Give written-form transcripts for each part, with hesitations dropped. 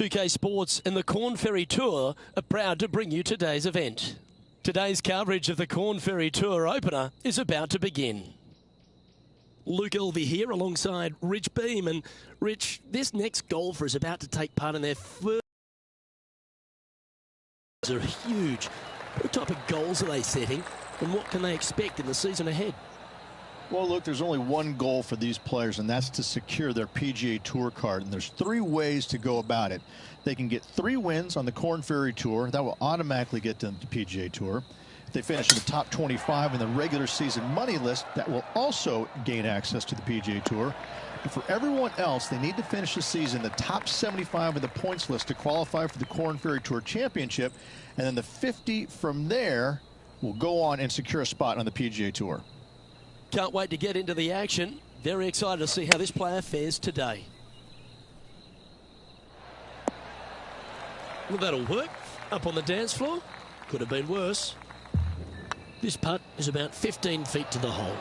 2K Sports and the Corn Ferry Tour are proud to bring you today's event. Today's coverage of the Corn Ferry Tour opener is about to begin. Luke Elvey here alongside Rich Beam. And Rich, this next golfer is about to take part in their first. Are huge. What type of goals are they setting and what can they expect in the season ahead? Well, look, there's only one goal for these players, and that's to secure their PGA Tour card. And there's 3 ways to go about it. They can get 3 wins on the Corn Ferry Tour. That will automatically get them to PGA Tour. If they finish in the top 25 in the regular season money list, that will also gain access to the PGA Tour. And for everyone else, they need to finish the season in the top 75 of the points list to qualify for the Corn Ferry Tour Championship. And then the 50 from there will go on and secure a spot on the PGA Tour. Can't wait to get into the action. Very excited to see how this player fares today. Well, that'll work. Up on the dance floor. Could have been worse. This putt is about 15 feet to the hole.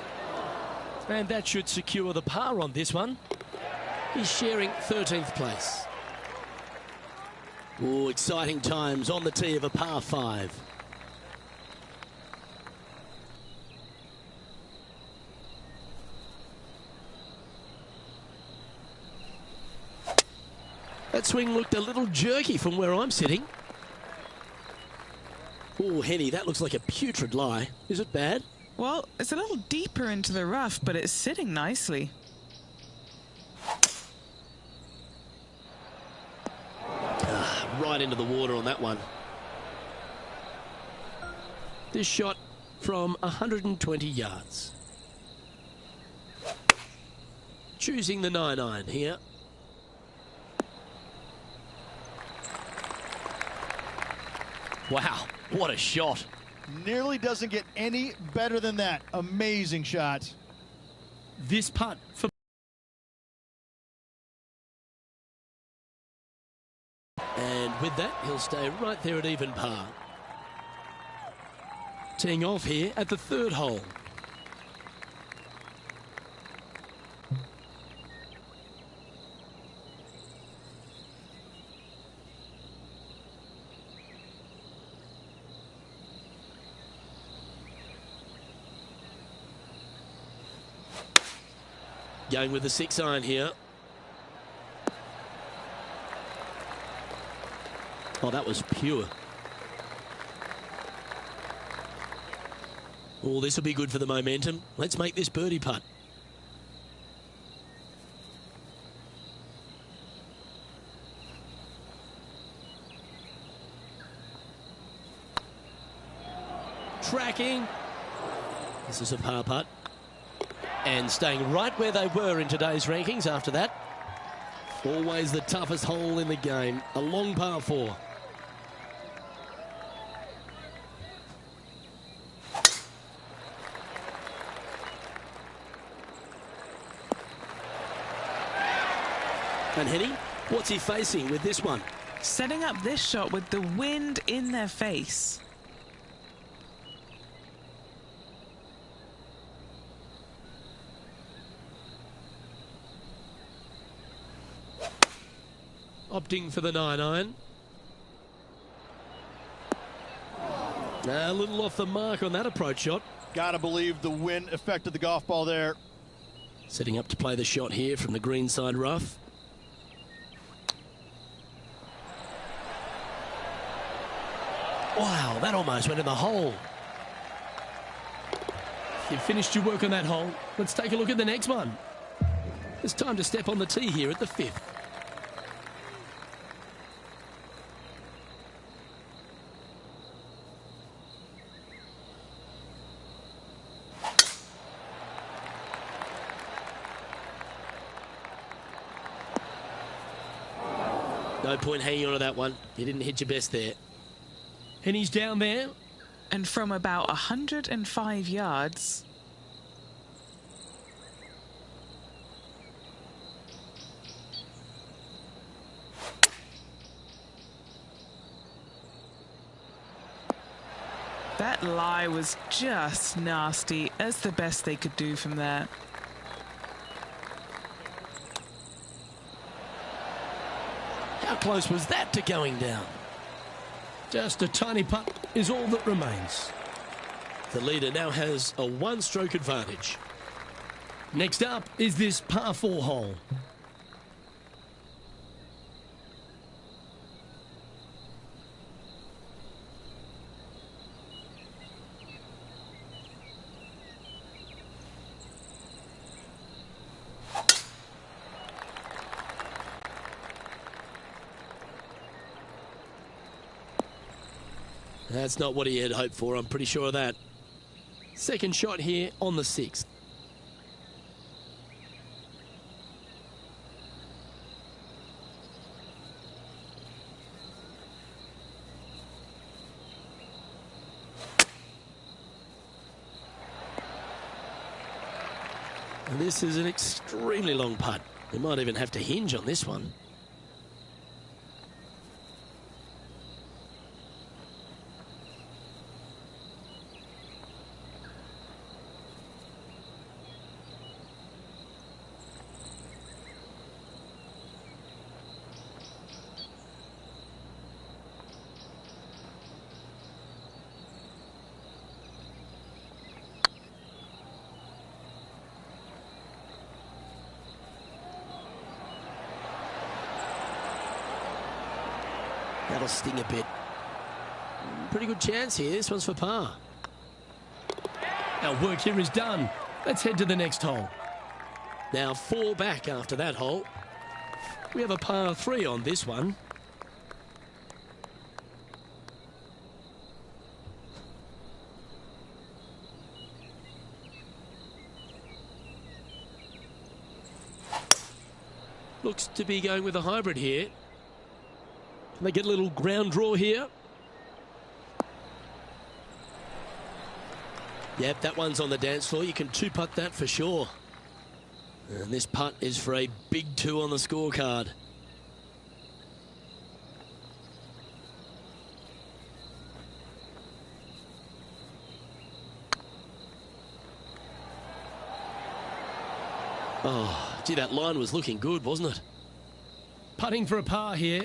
And that should secure the par on this one. He's sharing 13th place. Oh, exciting times on the tee of a par 5. That swing looked a little jerky from where I'm sitting. Oh, Henny, that looks like a putrid lie. Is it bad? Well, it's a little deeper into the rough, but it's sitting nicely. Right into the water on that one. This shot from 120 yards. Choosing the 9-iron here. Wow, what a shot. Nearly doesn't get any better than that. Amazing shot. This putt for... And with that, he'll stay right there at even par. Teeing off here at the 3rd hole. Going with the 6-iron here. Oh, that was pure. Oh, this will be good for the momentum. Let's make this birdie putt. Tracking. This is a par putt. And staying right where they were in today's rankings after that. Always the toughest hole in the game. A long par 4. And Henny, what's he facing with this one? Setting up this shot with the wind in their face. Opting for the 9-iron. A little off the mark on that approach shot. Gotta believe the wind affected the golf ball there. Setting up to play the shot here from the greenside rough. Wow, that almost went in the hole. You've finished your work on that hole. Let's take a look at the next one. It's time to step on the tee here at the 5th. No point hanging on to that one. You didn't hit your best there. And he's down there. And from about 105 yards... That lie was just nasty. That's the best they could do from that. How close was that to going down? Just a tiny putt is all that remains. The leader now has a one-stroke advantage. Next up is this par 4 hole. That's not what he had hoped for, I'm pretty sure of that. Second shot here on the 6th. And this is an extremely long putt. We might even have to hinge on this one. That'll sting a bit. Pretty good chance here. This one's for par. Our work here is done. Let's head to the next hole. Now 4 back after that hole. We have a par 3 on this one. Looks to be going with a hybrid here. Can they get a little ground draw here? Yep, that one's on the dance floor. You can 2-putt that for sure. And this putt is for a big 2 on the scorecard. Oh, gee, that line was looking good, wasn't it? Putting for a par here.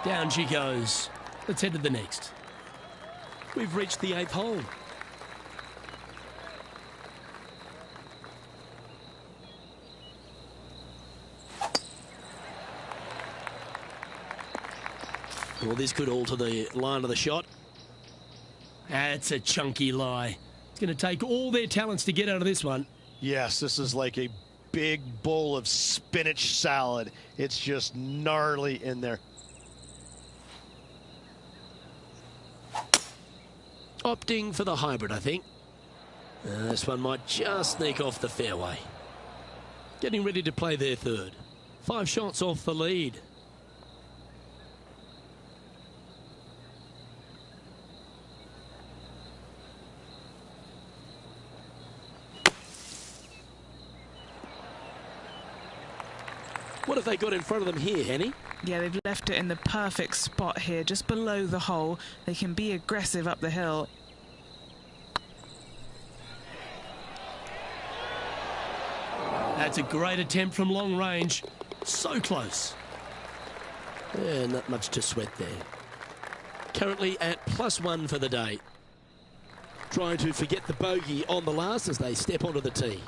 Down she goes. Let's head to the next. We've reached the 8th hole. Well, this could alter the line of the shot. That's a chunky lie. It's going to take all their talents to get out of this one. Yes, this is like a big bowl of spinach salad. It's just gnarly in there. Opting for the hybrid, I think. This one might just sneak off the fairway. Getting ready to play their 3rd. 5 shots off the lead. What have they got in front of them here, Henny? Yeah, they've left it in the perfect spot here, just below the hole. They can be aggressive up the hill. That's a great attempt from long range. So close. Yeah, not much to sweat there. Currently at +1 for the day. Trying to forget the bogey on the last as they step onto the tee.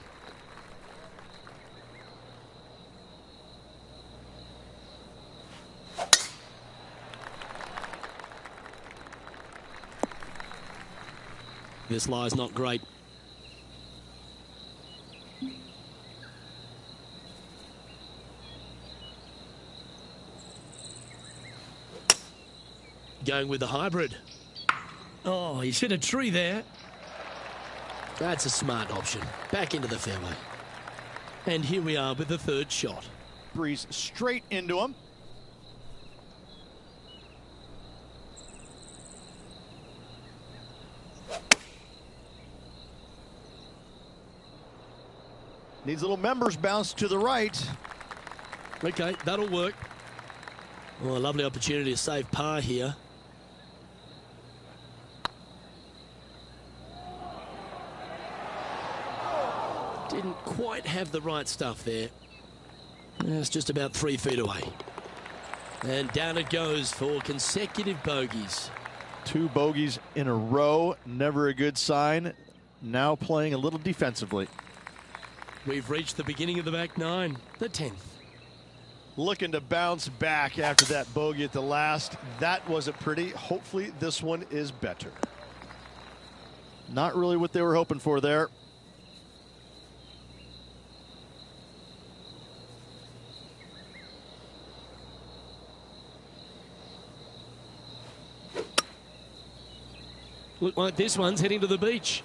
This lie's not great. Going with the hybrid. Oh, he's hit a tree there. That's a smart option. Back into the fairway. And here we are with the 3rd shot. Breeze straight into him. Needs a little members bounce to the right. Okay, that'll work. Oh, a lovely opportunity to save par here. Didn't quite have the right stuff there. It's just about 3 feet away. And down it goes for consecutive bogeys. 2 bogeys in a row, never a good sign. Now playing a little defensively. We've reached the beginning of the back 9, the 10th. Looking to bounce back after that bogey at the last. That wasn't pretty. Hopefully this one is better. Not really what they were hoping for there. Look like this one's heading to the beach.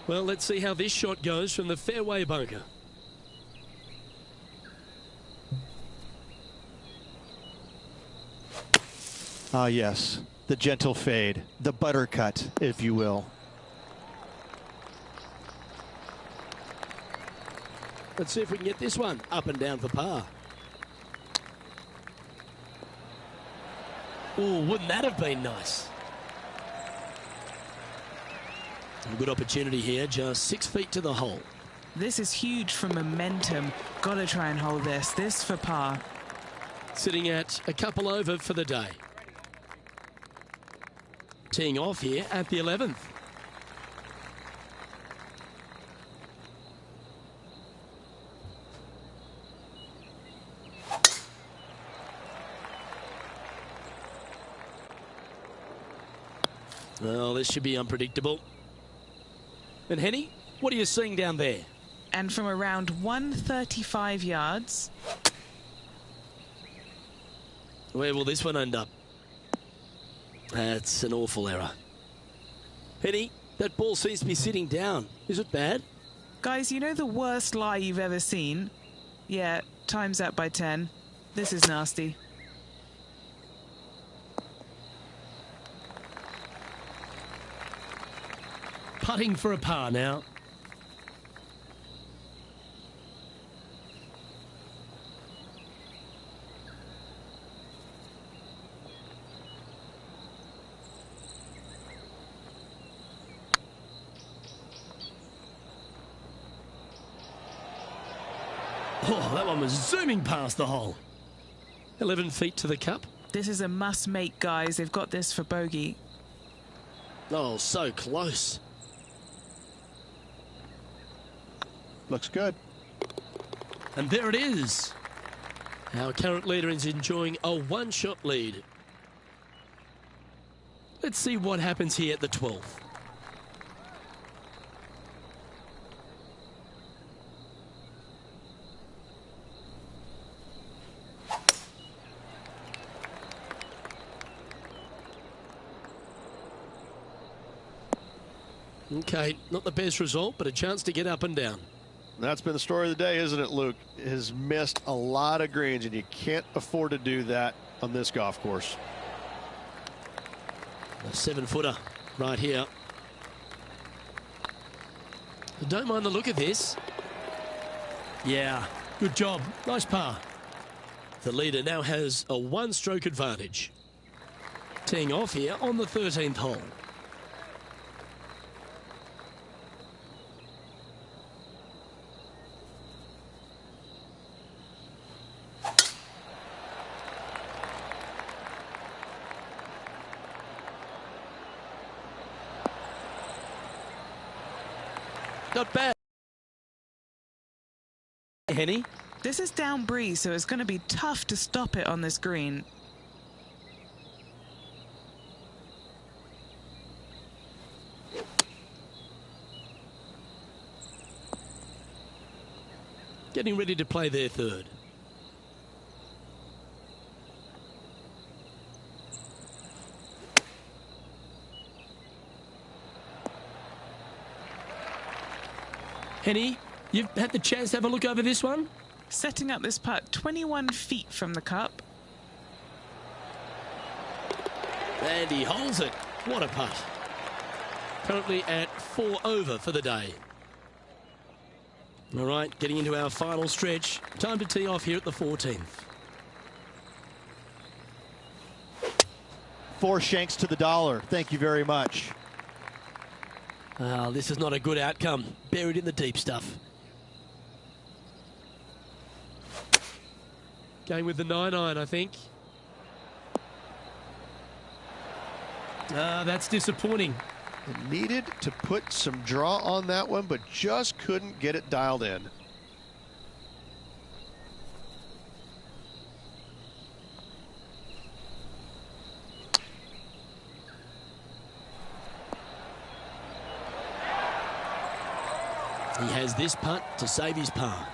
Well, let's see how this shot goes from the fairway bunker. Ah, yes. The gentle fade. The butter cut, if you will. Let's see if we can get this one up and down for par. Oh, wouldn't that have been nice? A good opportunity here, just 6 feet to the hole. This is huge for momentum. Got to try and hold this. This for par. Sitting at a couple over for the day. Teeing off here at the 11th. Well, this should be unpredictable. And Henny, what are you seeing down there? And from around 135 yards. Where will this one end up? That's an awful error. Henny, that ball seems to be sitting down. Is it bad? Guys, you know the worst lie you've ever seen? Yeah, time's up by 10. This is nasty. Putting for a par now. Oh, that one was zooming past the hole. 11 feet to the cup. This is a must-make, guys. They've got this for bogey. Oh, so close. Looks good. And there it is. Our current leader is enjoying a one-shot lead. Let's see what happens here at the 12th. Okay, not the best result, but a chance to get up and down. That's been the story of the day, isn't it, Luke? Has missed a lot of greens, and you can't afford to do that on this golf course. A 7-footer right here. I don't mind the look of this. Yeah, good job. Nice par. The leader now has a one-stroke advantage. Teeing off here on the 13th hole. Not bad. Henny. This is down breeze, so it's going to be tough to stop it on this green. Getting ready to play their third. Henny, you've had the chance to have a look over this one? Setting up this putt 21 feet from the cup. And he holds it. What a putt. Currently at 4 over for the day. All right, getting into our final stretch. Time to tee off here at the 14th. 4 shanks to the dollar. Thank you very much. This is not a good outcome. Buried in the deep stuff. Going with the 9-iron, I think. That's disappointing. It needed to put some draw on that one, but just couldn't get it dialed in. He has this putt to save his par.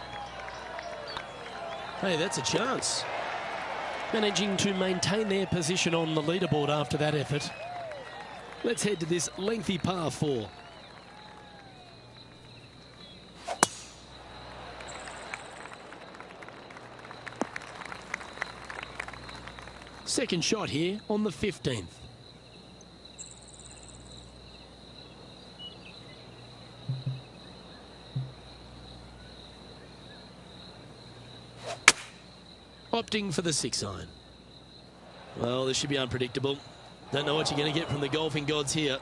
Hey, that's a chance. Managing to maintain their position on the leaderboard after that effort. Let's head to this lengthy par 4. Second shot here on the 15th. Opting for the 6-iron. Well, this should be unpredictable. Don't know what you're going to get from the golfing gods here.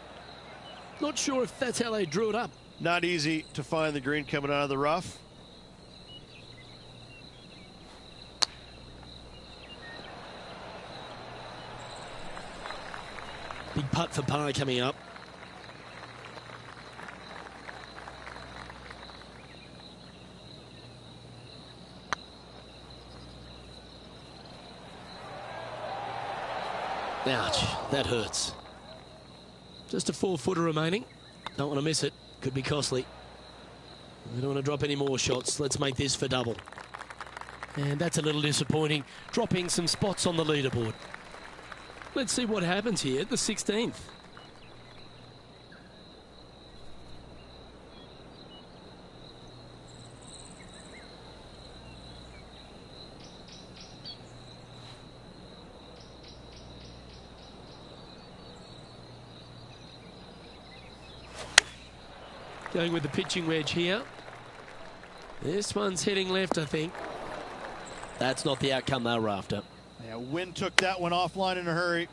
Not sure if that's how they drew it up. Not easy to find the green coming out of the rough. Big putt for par coming up. Ouch, that hurts. Just a 4-footer remaining. Don't want to miss it. Could be costly. We don't want to drop any more shots. Let's make this for double. And that's a little disappointing. Dropping some spots on the leaderboard. Let's see what happens here at the 16th. Going with the pitching wedge here. This one's heading left, I think. That's not the outcome they were after. Yeah, wind took that one offline in a hurry.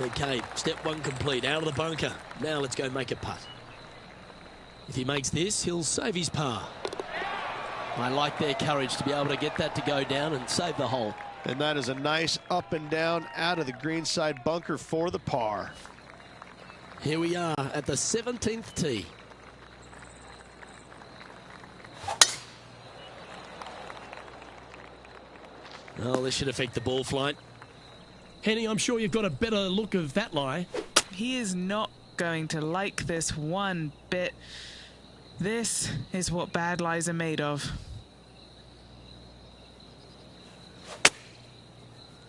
Okay, step 1 complete, out of the bunker. Now let's go make a putt. If he makes this, he'll save his par. I like their courage to be able to get that to go down and save the hole. And that is a nice up and down out of the greenside bunker for the par. Here we are at the 17th tee. Well, this should affect the ball flight. Henny, I'm sure you've got a better look of that lie. He is not going to like this one bit. This is what bad lies are made of.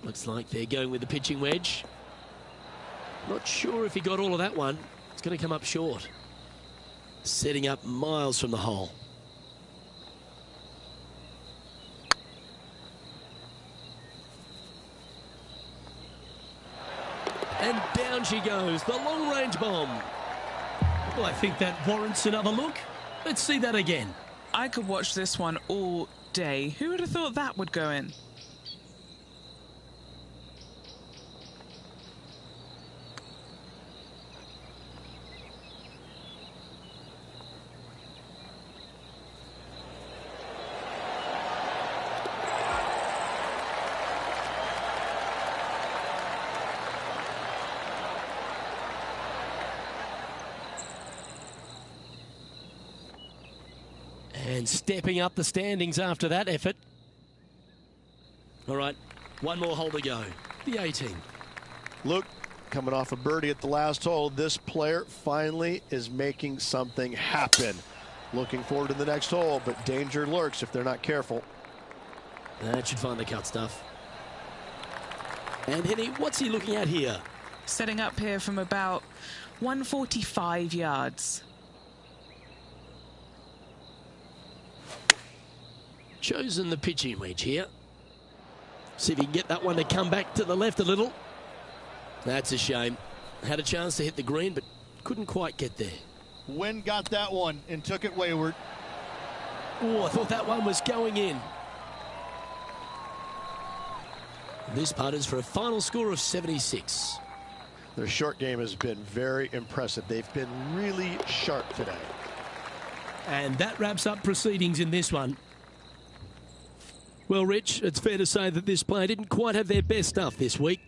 Looks like they're going with the pitching wedge. Not sure if he got all of that one. It's going to come up short. Setting up miles from the hole. And down she goes, the long-range bomb. Well, I think that warrants another look. Let's see that again. I could watch this one all day. Who would have thought that would go in? And stepping up the standings after that effort. All right, one more hole to go. The 18th. Luke, coming off a birdie at the last hole, this player finally is making something happen. Looking forward to the next hole, but danger lurks if they're not careful. That should find the cut stuff. And Henny, what's he looking at here? Setting up here from about 145 yards. Chosen the pitching wedge here. See if he can get that one to come back to the left a little. That's a shame. Had a chance to hit the green, but couldn't quite get there. Wind got that one and took it wayward. Oh, I thought that one was going in. This putt is for a final score of 76. Their short game has been very impressive. They've been really sharp today. And that wraps up proceedings in this one. Well, Rich, it's fair to say that this player didn't quite have their best stuff this week.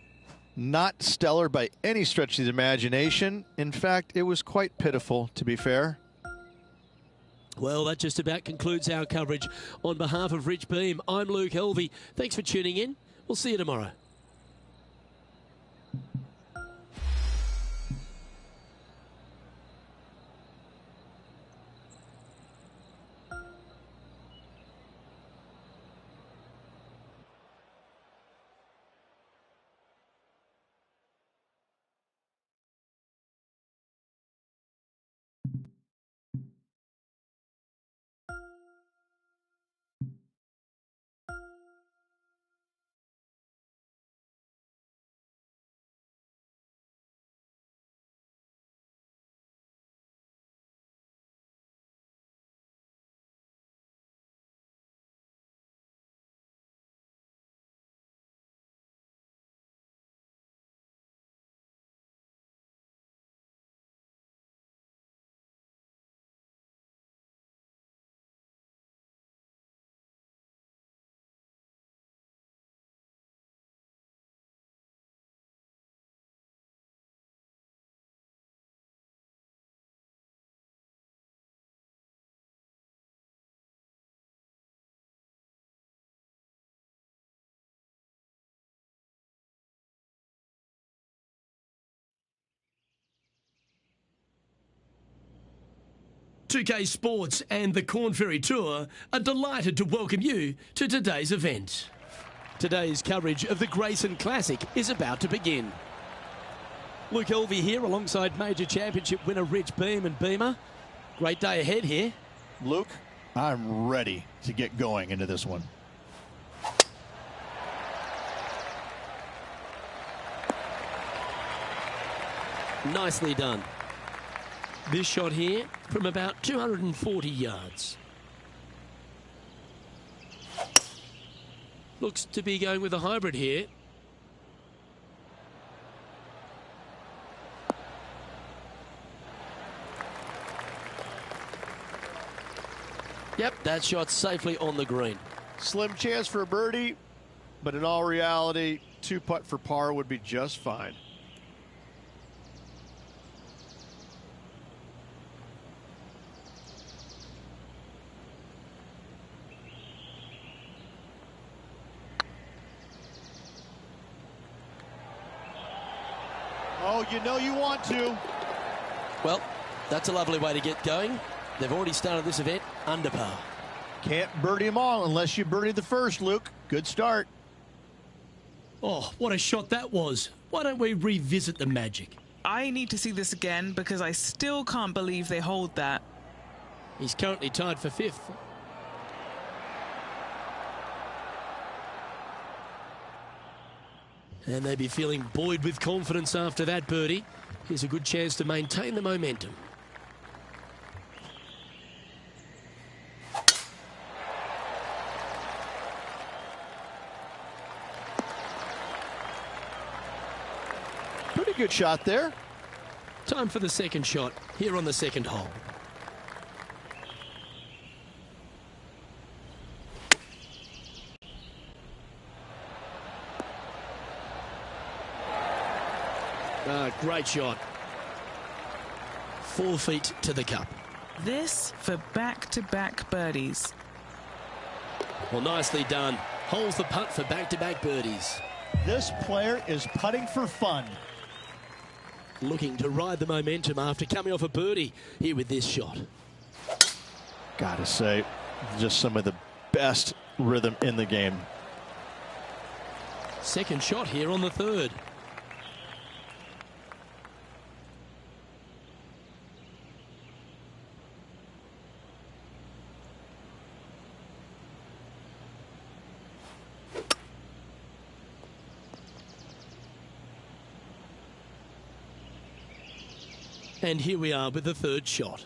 Not stellar by any stretch of the imagination. In fact, it was quite pitiful, to be fair. Well, that just about concludes our coverage. On behalf of Rich Beam, I'm Luke Helvey. Thanks for tuning in. We'll see you tomorrow. .2K Sports and the Corn Ferry Tour are delighted to welcome you to today's event. Today's coverage of the Grayson Classic is about to begin. Luke Helvey here alongside Major Championship winner Rich Beam and Beamer. Great day ahead here. Luke, I'm ready to get going into this one. Nicely done. This shot here from about 240 yards. Looks to be going with a hybrid here. Yep, that shot's safely on the green. Slim chance for a birdie, but in all reality, 2-putt for par would be just fine. Oh, you know you want to. Well, that's a lovely way to get going. They've already started this event under par. Can't birdie them all unless you birdie the first, Luke. Good start. Oh, what a shot that was. Why don't we revisit the magic? I need to see this again because I still can't believe they hold that. He's currently tied for 5th. And they'd be feeling buoyed with confidence after that birdie. Here's a good chance to maintain the momentum. Pretty good shot there. Time for the second shot here on the second hole. Great shot. 4 feet to the cup. This for back-to-back birdies. Well, nicely done. Holds the putt for back-to-back birdies. This player is putting for fun. Looking to ride the momentum after coming off a birdie here with this shot. Gotta say, just some of the best rhythm in the game. Second shot here on the third. And here we are with the third shot.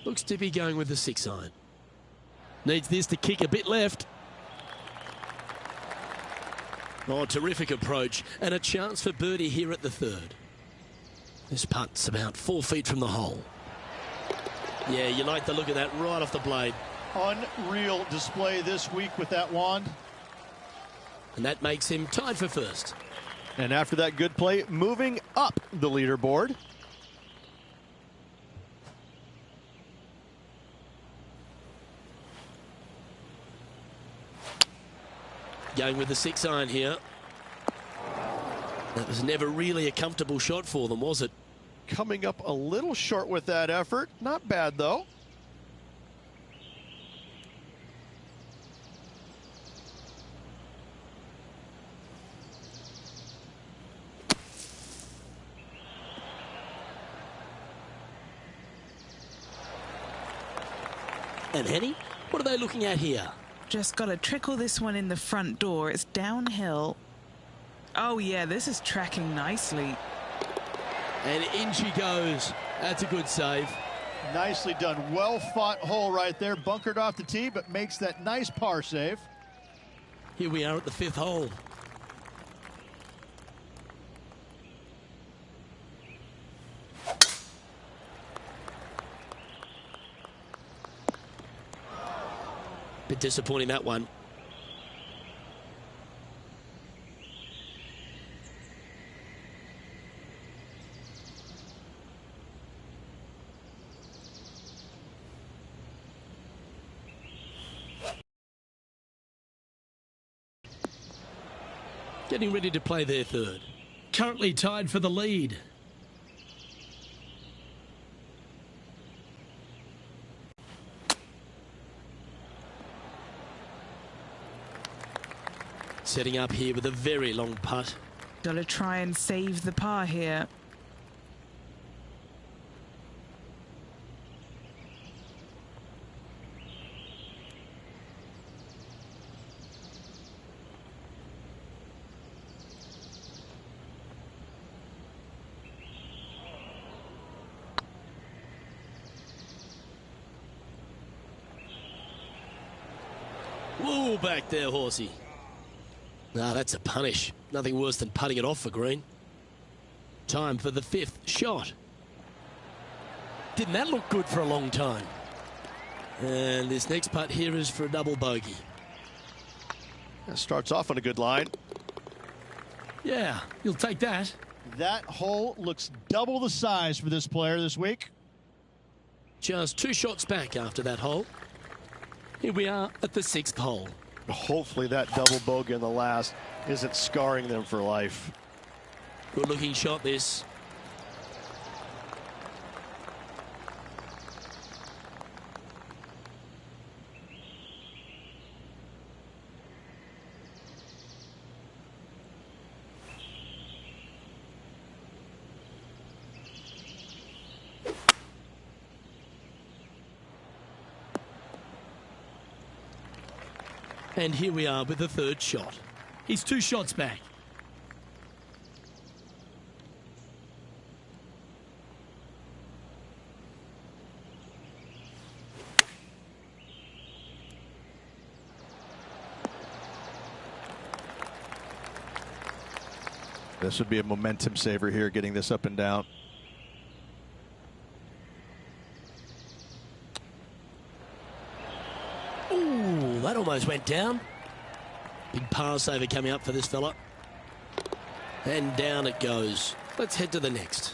Looks to be going with the 6-iron. Needs this to kick a bit left. Oh, terrific approach and a chance for birdie here at the third. This putt's about 4 feet from the hole. Yeah, you like the look of that right off the blade. Unreal display this week with that wand. And that makes him tied for first. And after that good play, moving up the leaderboard. Going with the 6-iron here. That was never really a comfortable shot for them, was it? Coming up a little short with that effort. Not bad, though. And Henny, what are they looking at here? Just got to trickle this one in the front door. It's downhill. Oh, yeah, this is tracking nicely. And in she goes. That's a good save. Nicely done. Well fought hole right there. Bunkered off the tee, but makes that nice par save. Here we are at the 5th hole. Bit disappointing, that one. Getting ready to play their third. Currently tied for the lead. Setting up here with a very long putt. Got to try and save the par here. Whoa, back there, horsey. No, that's a punish. Nothing worse than putting it off for green. Time for the 5th shot. Didn't that look good for a long time? And this next putt here is for a double bogey. That starts off on a good line. Yeah, you'll take that. That hole looks double the size for this player this week. Just 2 shots back after that hole. Here we are at the 6th hole. Hopefully that double bogey in the last isn't scarring them for life. Good looking shot this. And here we are with the 3rd shot. He's 2 shots back. This would be a momentum saver here, getting this up and down. Ooh, that almost went down. Big par saver coming up for this fella. And down it goes. Let's head to the next.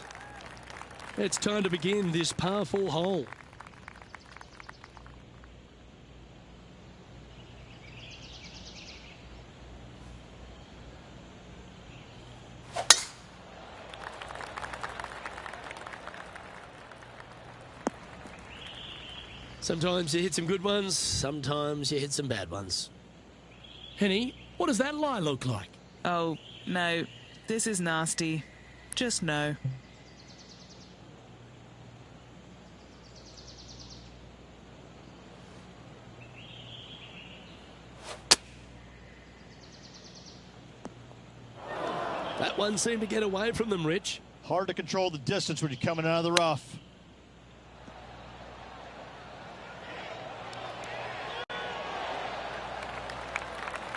It's time to begin this par 4 hole. Sometimes you hit some good ones, sometimes you hit some bad ones. Henny, what does that lie look like? Oh, no. This is nasty. Just no. That one seemed to get away from them, Rich. Hard to control the distance when you're coming out of the rough.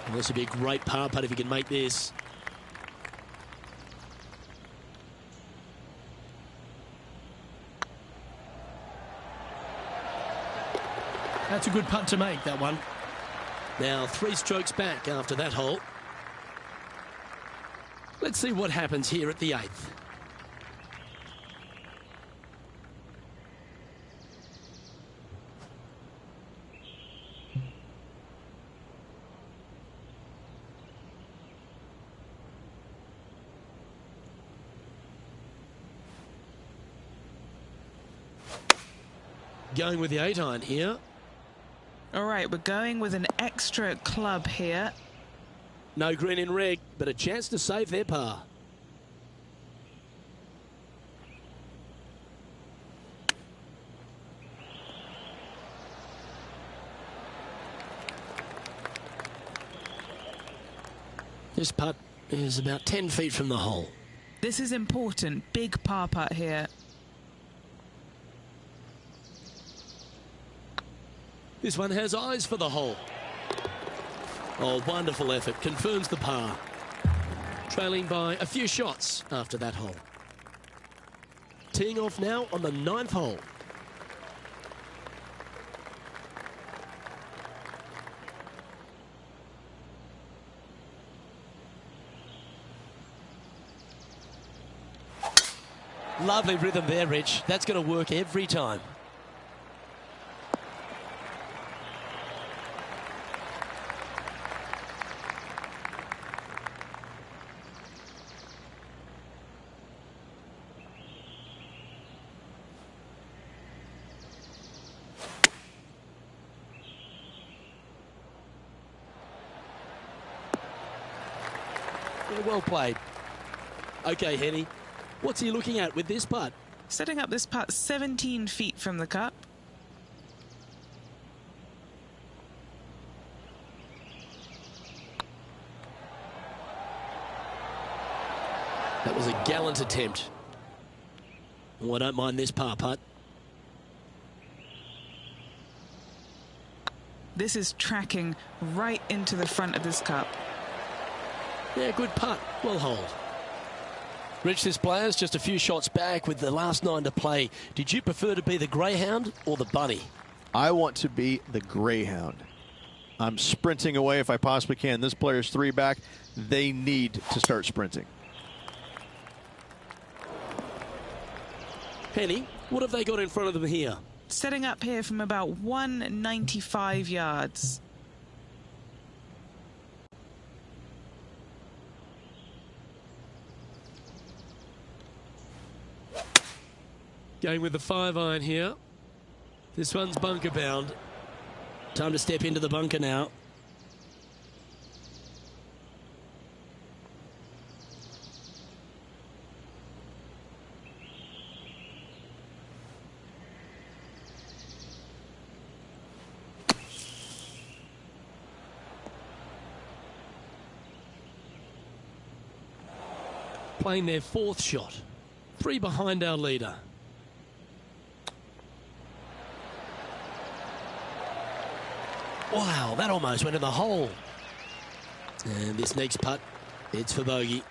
Well, this would be a great par putt if he can make this. That's a good putt to make, that one. Now 3 strokes back after that hole. Let's see what happens here at the 8th. Going with the 8-iron here. All right, we're going with an extra club here. No green in red, but a chance to save their par. This putt is about 10 feet from the hole. This is important. Big par putt here. This one has eyes for the hole. Oh, wonderful effort. Confirms the par. Trailing by a few shots after that hole. Teeing off now on the 9th hole. Lovely rhythm there, Rich. That's going to work every time. Yeah, well played. Okay, Henny. What's he looking at with this putt? Setting up this putt 17 feet from the cup. That was a gallant attempt. Oh, I don't mind this par putt. This is tracking right into the front of this cup. Yeah, good putt. Well holed. Rich, this player's just a few shots back with the last 9 to play. Did you prefer to be the greyhound or the bunny? I want to be the greyhound. I'm sprinting away if I possibly can. This player's 3 back. They need to start sprinting. Henny, what have they got in front of them here? Setting up here from about 195 yards. Going with the 5-iron here. This one's bunker bound. Time to step into the bunker now. Playing their 4th shot. 3 behind our leader. Wow, that almost went in the hole. And this next putt, it's for bogey.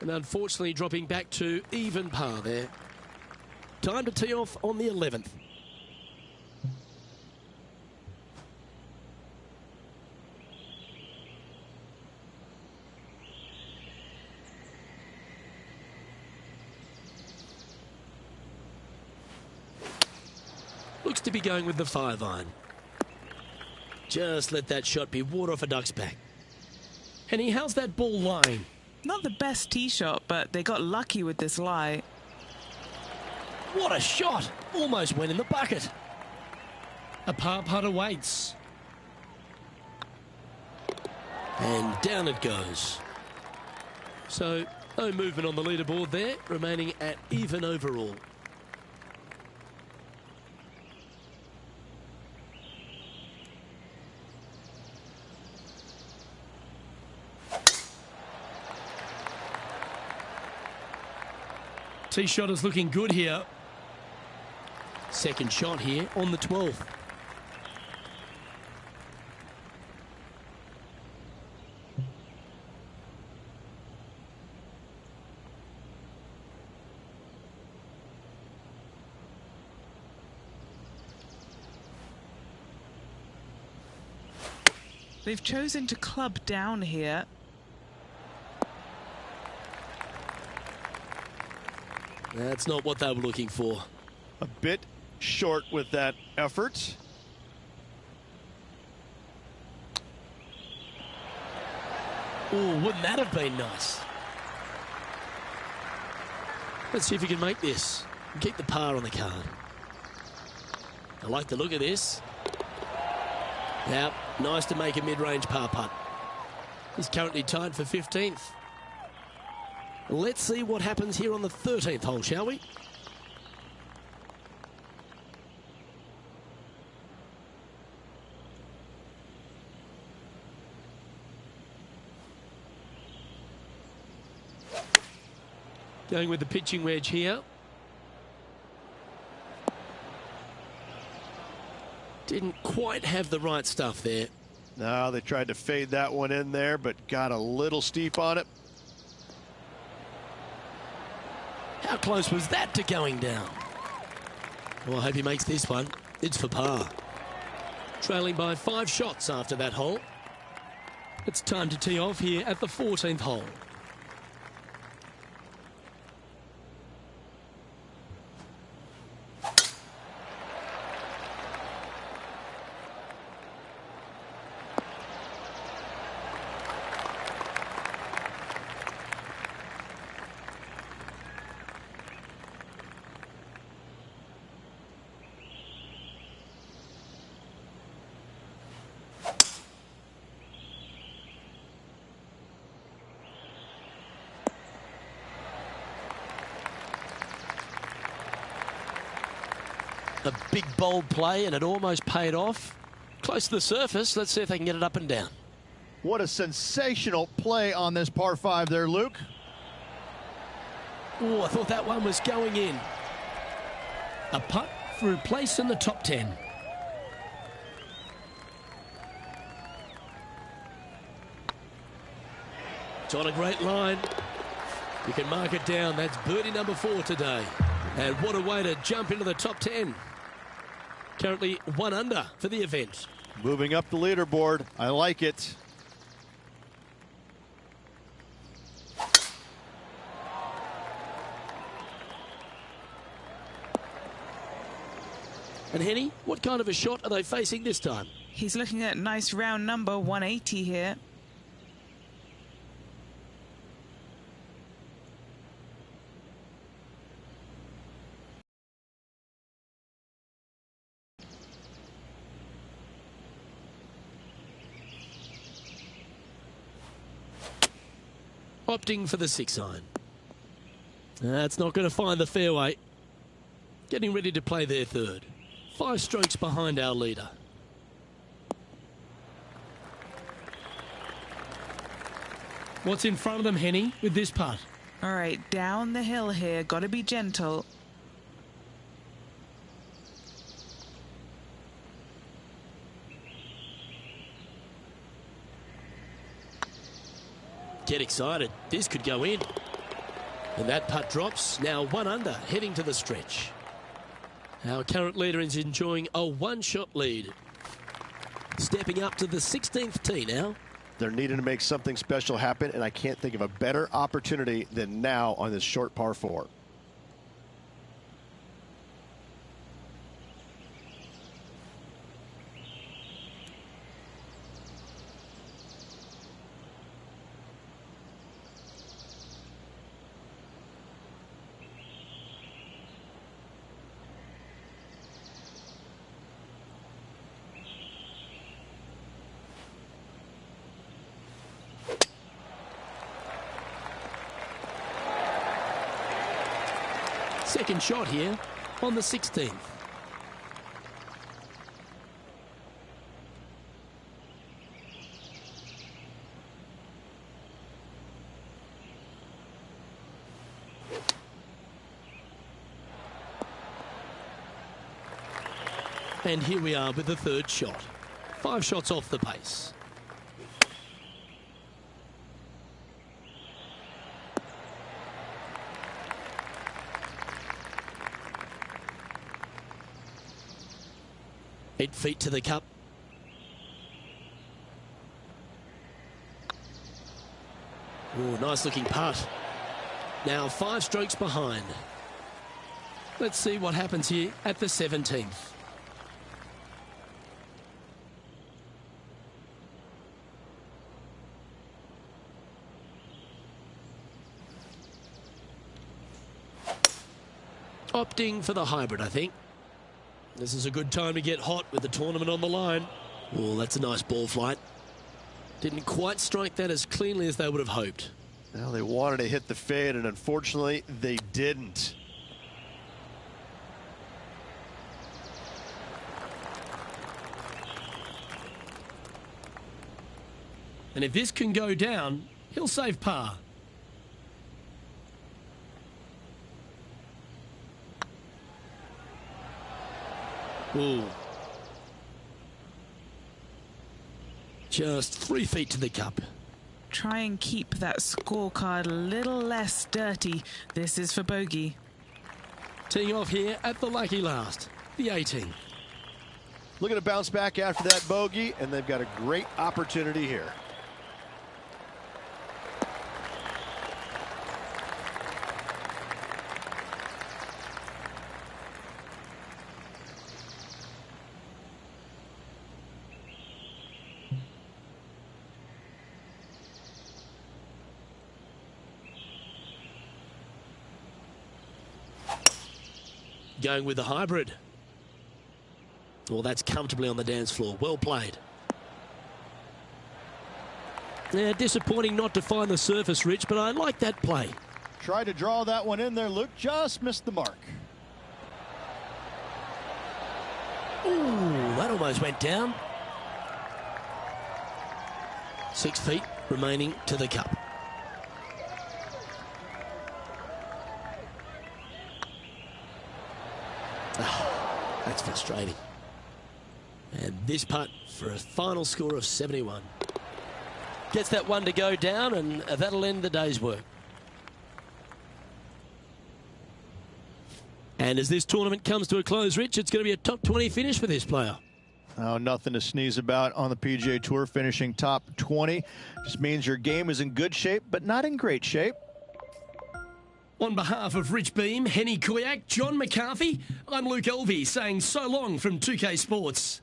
And unfortunately dropping back to even par there. Time to tee off on the 11th. Looks to be going with the 5-iron. Just let that shot be water off a duck's back. Henny, how's that ball lying? Not the best tee shot, but they got lucky with this lie. What a shot! Almost went in the bucket. A par putt awaits. And down it goes. So, no movement on the leaderboard there, remaining at even overall. Tee shot is looking good here. Second shot here on the 12th. They've chosen to club down here. That's not what they were looking for. A bit short with that effort. Oh, wouldn't that have been nice? Let's see if we can make this and keep the par on the card. I like the look of this. Now, nice to make a mid-range par putt. He's currently tied for 15th. Let's see what happens here on the 13th hole, shall we? Going with the pitching wedge here. Didn't quite have the right stuff there. No, they tried to fade that one in there, but got a little steep on it. How close was that to going down? Well, I hope he makes this one. It's for par. Trailing by 5 shots after that hole. It's time to tee off here at the 14th hole. A big bold play, and it almost paid off. Close to the surface. Let's see if they can get it up and down. What a sensational play on this par 5 there, Luke. Oh, I thought that one was going in. A putt through place in the top 10. It's on a great line. You can mark it down. That's birdie number 4 today. And what a way to jump into the top 10. Currently 1 under for the event. Moving up the leaderboard. I like it. And Henny, what kind of a shot are they facing this time? He's looking at nice round number 180 here. Opting for the 6-iron. That's not going to find the fairway. Getting ready to play their third. 5 strokes behind our leader. What's in front of them, Henny, with this putt? All right, down the hill here. Got to be gentle. Get excited. This could go in. And that putt drops. Now 1 under, heading to the stretch. Our current leader is enjoying a 1-shot lead. Stepping up to the 16th tee now. They're needing to make something special happen, and I can't think of a better opportunity than now on this short par 4. Second shot here on the 16th. And here we are with the third shot. 5 shots off the pace. Eight feet to the cup. Ooh, nice looking putt. Now 5 strokes behind. Let's see what happens here at the 17th. Opting for the hybrid, I think. This is a good time to get hot with the tournament on the line. Oh, that's a nice ball flight. Didn't quite strike that as cleanly as they would have hoped. Well, they wanted to hit the fade, and unfortunately, they didn't. And if this can go down, he'll save par. Ooh. Just 3 feet to the cup. Try and keep that scorecard a little less dirty. This is for bogey. Teeing off here at the lucky last, the 18th. Looking to bounce back after that bogey, and they've got a great opportunity here. Going with the hybrid. Well, that's comfortably on the dance floor. Well played. Yeah, disappointing not to find the surface, Rich, but I like that play. Tried to draw that one in there. Luke just missed the mark. Ooh, that almost went down. 6 feet remaining to the cup. Oh, that's frustrating. And this putt for a final score of 71. Gets that one to go down, and that'll end the day's work. And as this tournament comes to a close, Rich, it's going to be a top 20 finish for this player. Oh, nothing to sneeze about on the PGA Tour. Finishing top 20 just means your game is in good shape, but not in great shape. On behalf of Rich Beam, Henny Koyak, John McCarthy, I'm Luke Elvey saying so long from 2K Sports.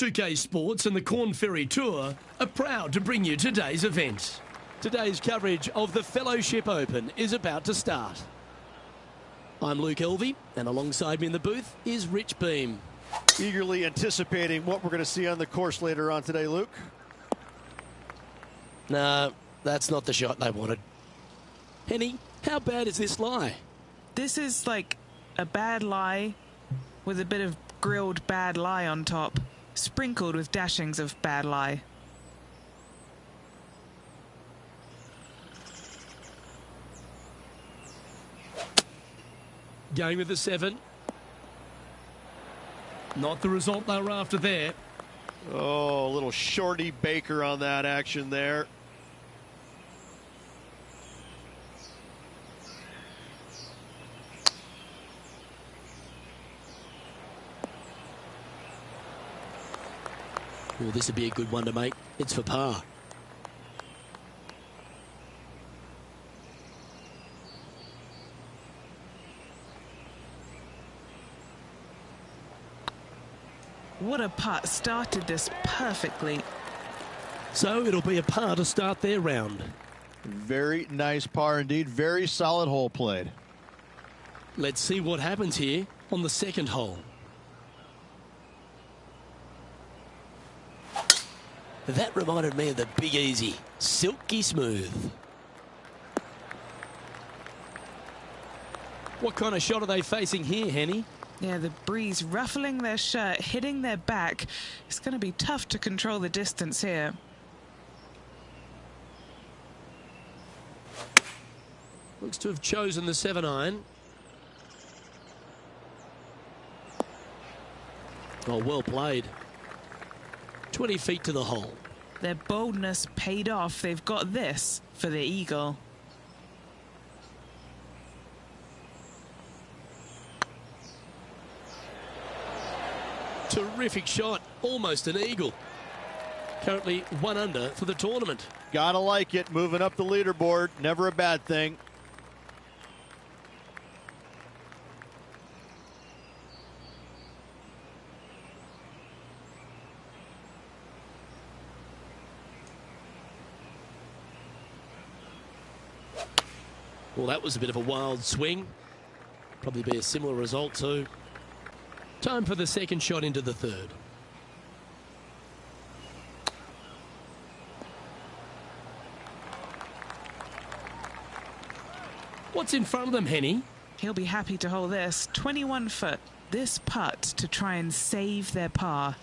2K Sports and the Corn Ferry Tour are proud to bring you today's event. Today's coverage of the Fellowship Open is about to start. I'm Luke Elvey, and alongside me in the booth is Rich Beam. Eagerly anticipating what we're going to see on the course later on today, Luke. No, that's not the shot they wanted. Henny, how bad is this lie? This is like a bad lie with a bit of grilled bad lie on top, sprinkled with dashings of bad lie. Going with the 7. Not the result they were after there. Oh, a little shorty Baker on that action there. Well, this would be a good one to make. It's for par. What a putt, started this perfectly. So it'll be a par to start their round. Very nice par indeed. Very solid hole played. Let's see what happens here on the second hole. That reminded me of the Big Easy. Silky smooth. What kind of shot are they facing here, Henny? Yeah, the breeze ruffling their shirt, hitting their back. It's going to be tough to control the distance here. Looks to have chosen the 7-iron. Oh, well played. 20 feet to the hole. Their boldness paid off. They've got this for the eagle. Terrific shot. Almost an eagle. Currently 1 under for the tournament. Gotta like it. Moving up the leaderboard. Never a bad thing. Well, that was a bit of a wild swing. Probably be a similar result too. Time for the second shot into the third. What's in front of them, Henny? He'll be happy to hold this. 21 foot. This putt to try and save their par.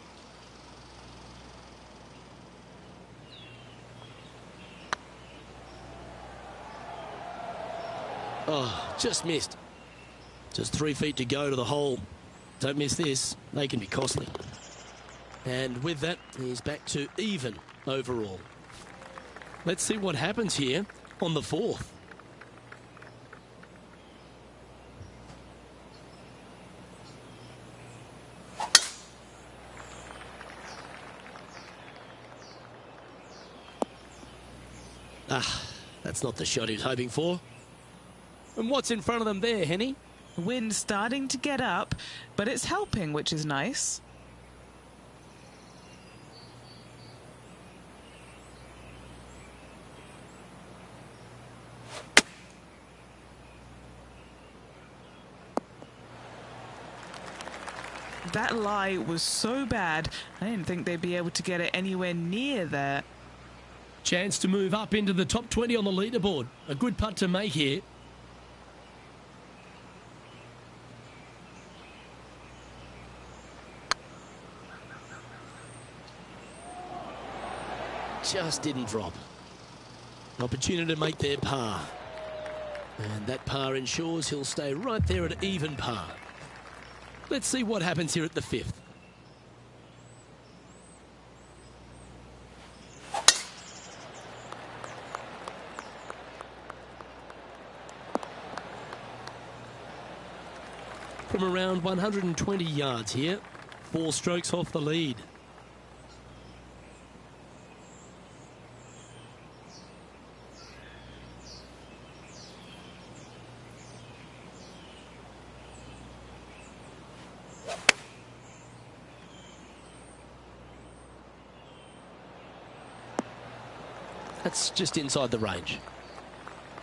Oh, just missed. Just 3 feet to go to the hole. Don't miss this. They can be costly. And with that, he's back to even overall. Let's see what happens here on the fourth. Ah, that's not the shot he was hoping for. And what's in front of them there, Henny? Wind starting to get up, but it's helping, which is nice. That lie was so bad, I didn't think they'd be able to get it anywhere near there. Chance to move up into the top 20 on the leaderboard. A good putt to make here. Just didn't drop. An opportunity to make their par. And that par ensures he'll stay right there at even par. Let's see what happens here at the fifth. From around 120 yards here, 4 strokes off the lead. That's just inside the range.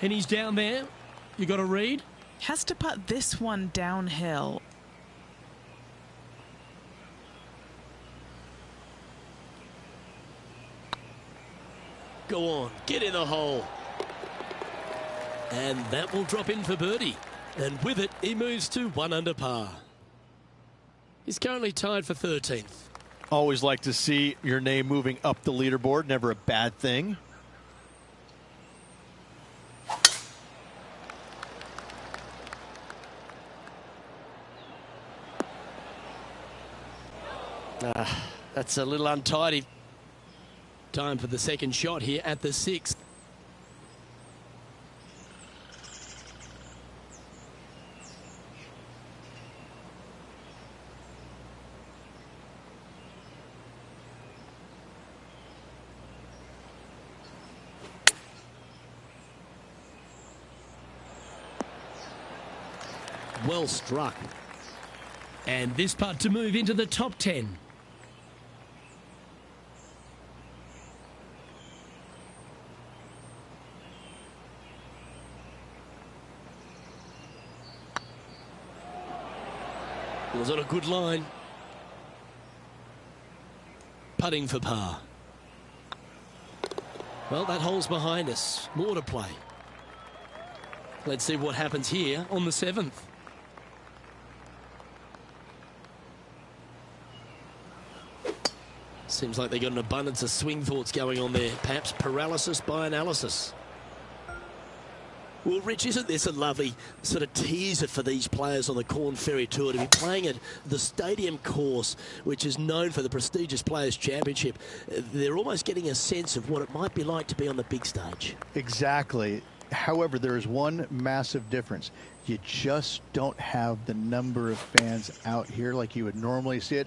And he's down there. You got a read? Has to putt this one downhill. Go on, get in the hole. And that will drop in for birdie. And with it, he moves to 1 under par. He's currently tied for 13th. Always like to see your name moving up the leaderboard. Never a bad thing. That's a little untidy. Time for the second shot here at the 6th. Well struck. And this putt to move into the top 10. Was on a good line. Putting for par. Well, that hole's behind us. More to play. Let's see what happens here on the 7th. Seems like they've got an abundance of swing thoughts going on there. Perhaps paralysis by analysis. Well, Rich, isn't this a lovely sort of teaser for these players on the Corn Ferry Tour to be playing at the stadium course, which is known for the prestigious Players' Championship? They're almost getting a sense of what it might be like to be on the big stage. Exactly. However, there is one massive difference. You just don't have the number of fans out here like you would normally see it.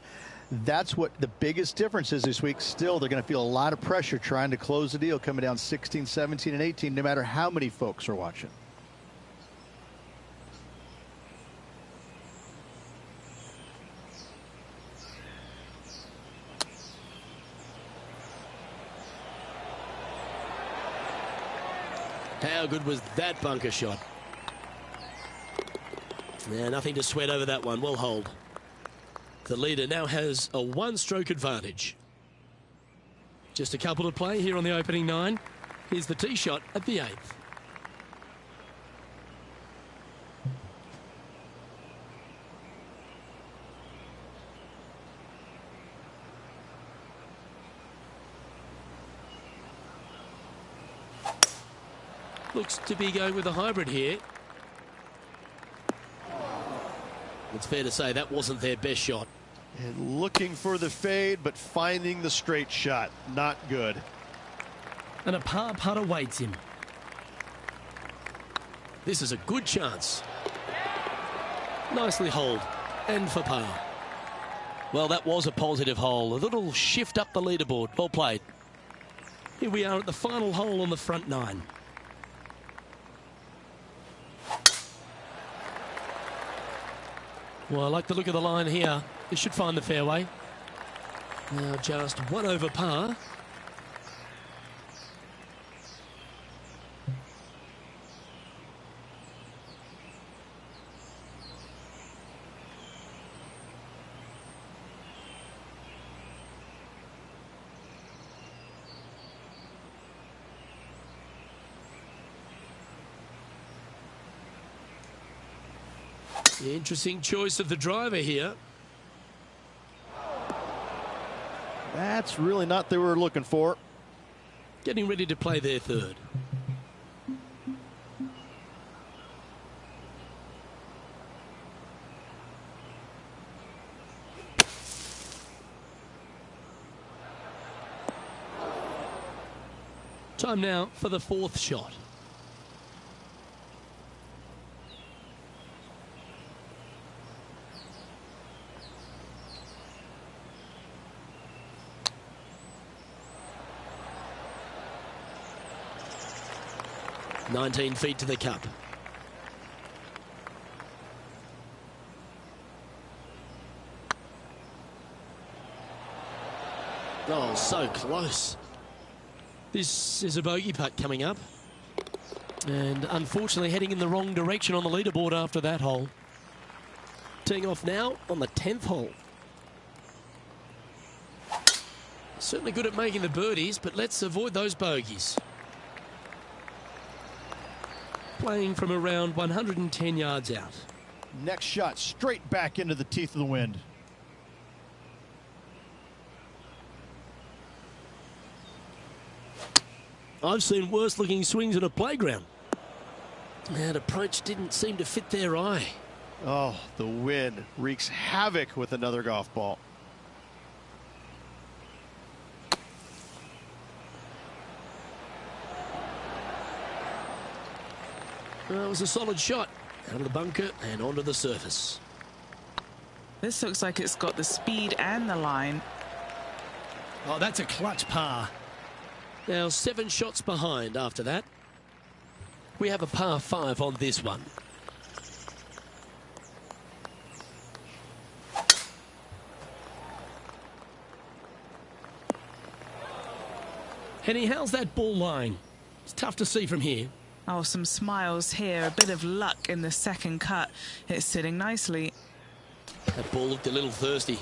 That's what the biggest difference is this week. Still, they're going to feel a lot of pressure trying to close the deal, coming down 16, 17, and 18, no matter how many folks are watching. How good was that bunker shot? Yeah, nothing to sweat over that one. Well hold. The leader now has a 1-stroke advantage. Just a couple to play here on the opening 9. Here's the tee shot at the 8th. Looks to be going with a hybrid here. It's fair to say that wasn't their best shot. And looking for the fade, but finding the straight shot. Not good. And a par putt awaits him. This is a good chance. Nicely holed. And for par. Well, that was a positive hole. A little shift up the leaderboard. Well played. Here we are at the final hole on the front 9. Well, I like the look of the line here. This should find the fairway. Now just 1 over par. The interesting choice of the driver here. That's really not what they were looking for. Getting ready to play their 3rd. Time now for the 4th shot. "19 feet to the cup." Oh, so close. This is a bogey putt coming up. And unfortunately heading in the wrong direction on the leaderboard after that hole. Teeing off now on the 10th hole. Certainly good at making the birdies, but let's avoid those bogeys. Playing from around 110 yards out. Next shot straight back into the teeth of the wind. I've seen worse looking swings at a playground. That approach didn't seem to fit their eye. Oh, the wind wreaks havoc with another golf ball. Well, it was a solid shot. Out of the bunker and onto the surface. This looks like it's got the speed and the line. Oh, that's a clutch par. Now 7 shots behind after that. We have a par 5 on this one. Henny, how's that ball lying? It's tough to see from here. Oh, some smiles here. A bit of luck in the second cut. It's sitting nicely. That ball looked a little thirsty.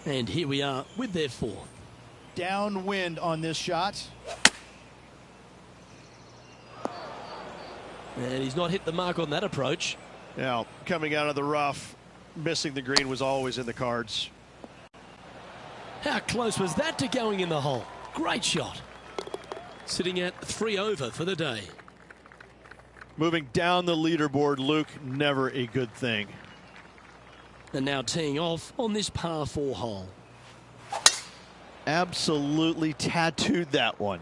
And here we are with their 4th. Downwind on this shot. And he's not hit the mark on that approach. Now, coming out of the rough, missing the green was always in the cards. How close was that to going in the hole? Great shot. Sitting at 3 over for the day. Moving down the leaderboard, Luke, never a good thing. And now teeing off on this par 4 hole. Absolutely tattooed that one.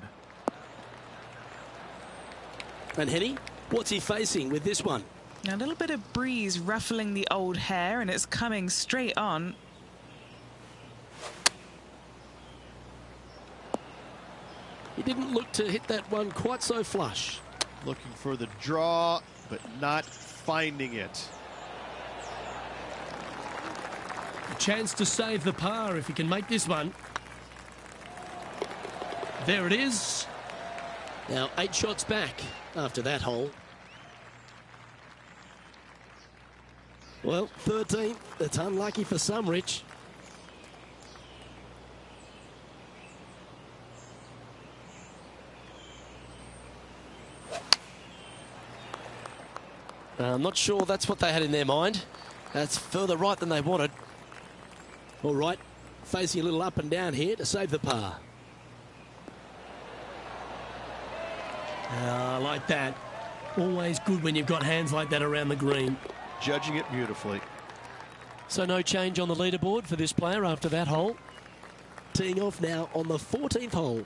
And Henny, what's he facing with this one? A little bit of breeze ruffling the old hair, and it's coming straight on. He didn't look to hit that one quite so flush. Looking for the draw, but not finding it. A chance to save the par if he can make this one. There it is. Now 8 shots back after that hole. Well, 13th. That's unlucky for some, Rich. I'm not sure that's what they had in their mind. That's further right than they wanted. All right, facing a little up and down here to save the par. I like that. Always good when you've got hands like that around the green. Judging it beautifully. So no change on the leaderboard for this player after that hole. Teeing off now on the 14th hole.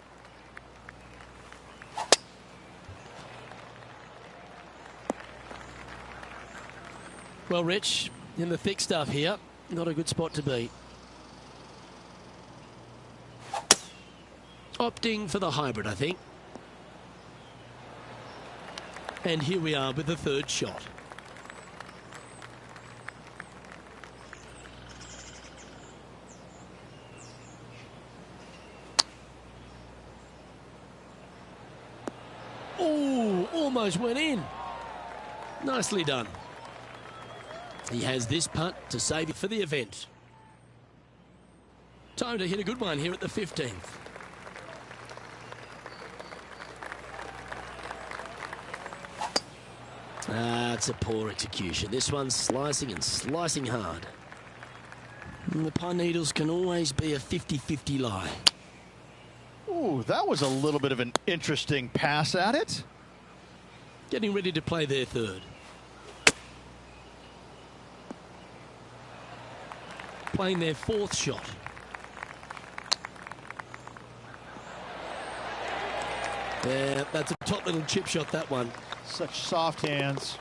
Well, Rich, in the thick stuff here, not a good spot to be. Opting for the hybrid, I think. And here we are with the 3rd shot. Oh, almost went in. Nicely done. He has this putt to save it for the event. Time to hit a good one here at the 15th. It's a poor execution. This one's slicing and slicing hard. And the pine needles can always be a 50-50 lie. Ooh, that was a little bit of an interesting pass at it. Getting ready to play their 3rd. Playing their 4th shot. Yeah, that's a top little chip shot, that one. Such soft hands.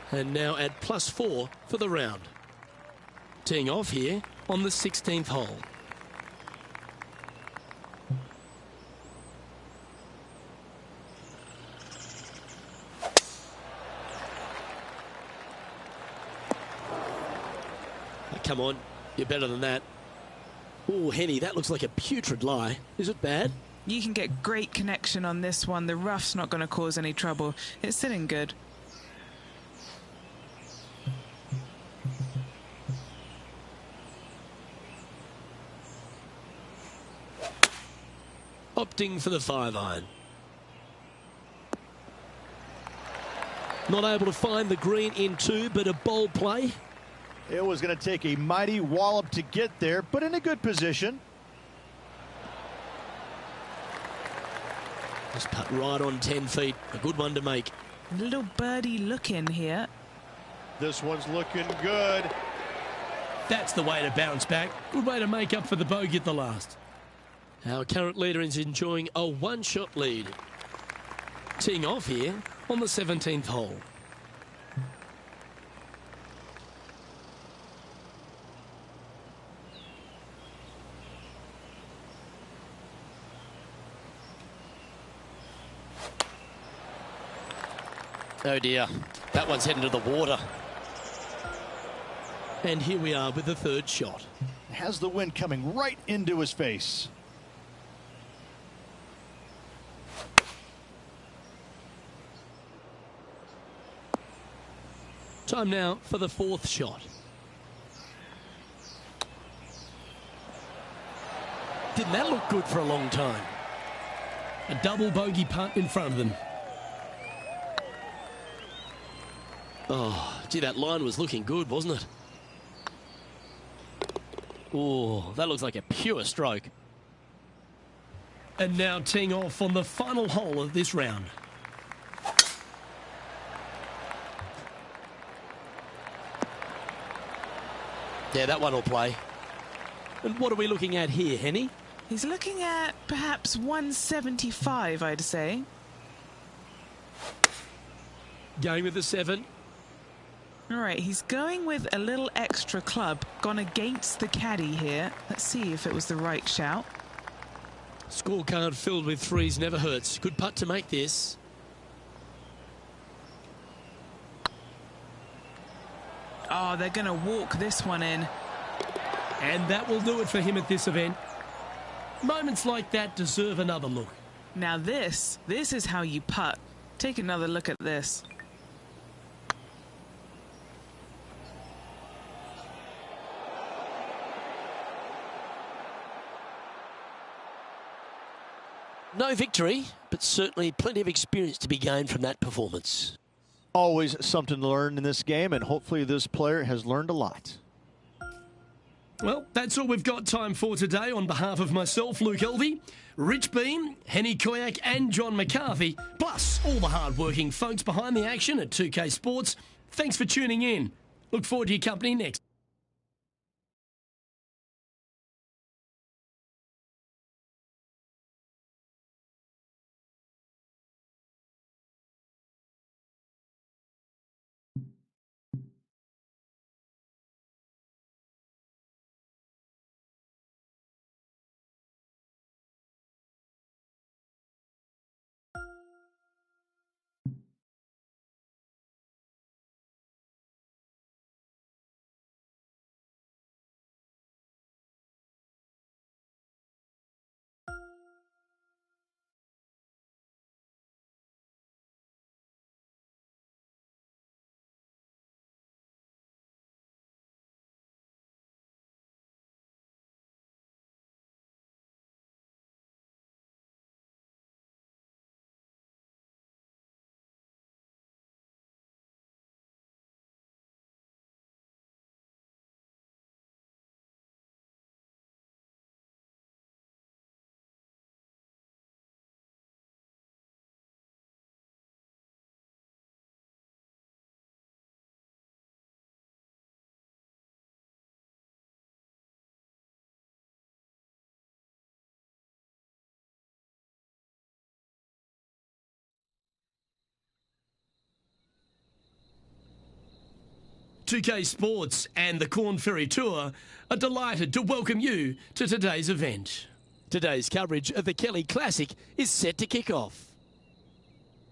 And now at +4 for the round. Teeing off here on the 16th hole. Come on, you're better than that. Oh, Henny, that looks like a putrid lie. Is it bad? You can get great connection on this one. The rough's not going to cause any trouble. It's sitting good. Opting for the 5-iron. Not able to find the green in two, but a bold play. It was going to take a mighty wallop to get there, but in a good position. Just putt right on 10 feet. A good one to make. A little birdie look in here. This one's looking good. That's the way to bounce back. Good way to make up for the bogey at the last. Our current leader is enjoying a one-shot lead. Teeing off here on the 17th hole. Oh dear, that one's heading to the water. And here we are with the third shot. Has the wind coming right into his face. Time now for the fourth shot. Didn't that look good for a long time? A double bogey putt in front of them. Oh, gee, that line was looking good, wasn't it? Oh, that looks like a pure stroke. And now teeing off on the final hole of this round. Yeah, that one will play. And what are we looking at here, Henny? He's looking at perhaps 175, I'd say. Going with the 7. All right, he's going with a little extra club. Gone against the caddy here. Let's see if it was the right shout. Scorecard filled with threes never hurts. Good putt to make this. Oh, they're going to walk this one in. And that will do it for him at this event. Moments like that deserve another look. Now this is how you putt. Take another look at this. No victory, but certainly plenty of experience to be gained from that performance. Always something to learn in this game, and hopefully this player has learned a lot. Well, that's all we've got time for today. On behalf of myself, Luke Elvey, Rich Beam, Henny Koyak and John McCarthy, plus all the hard-working folks behind the action at 2K Sports, thanks for tuning in. Look forward to your company next. .2K Sports and the Corn Ferry Tour are delighted to welcome you to today's event. Today's coverage of the Kelly Classic is set to kick off.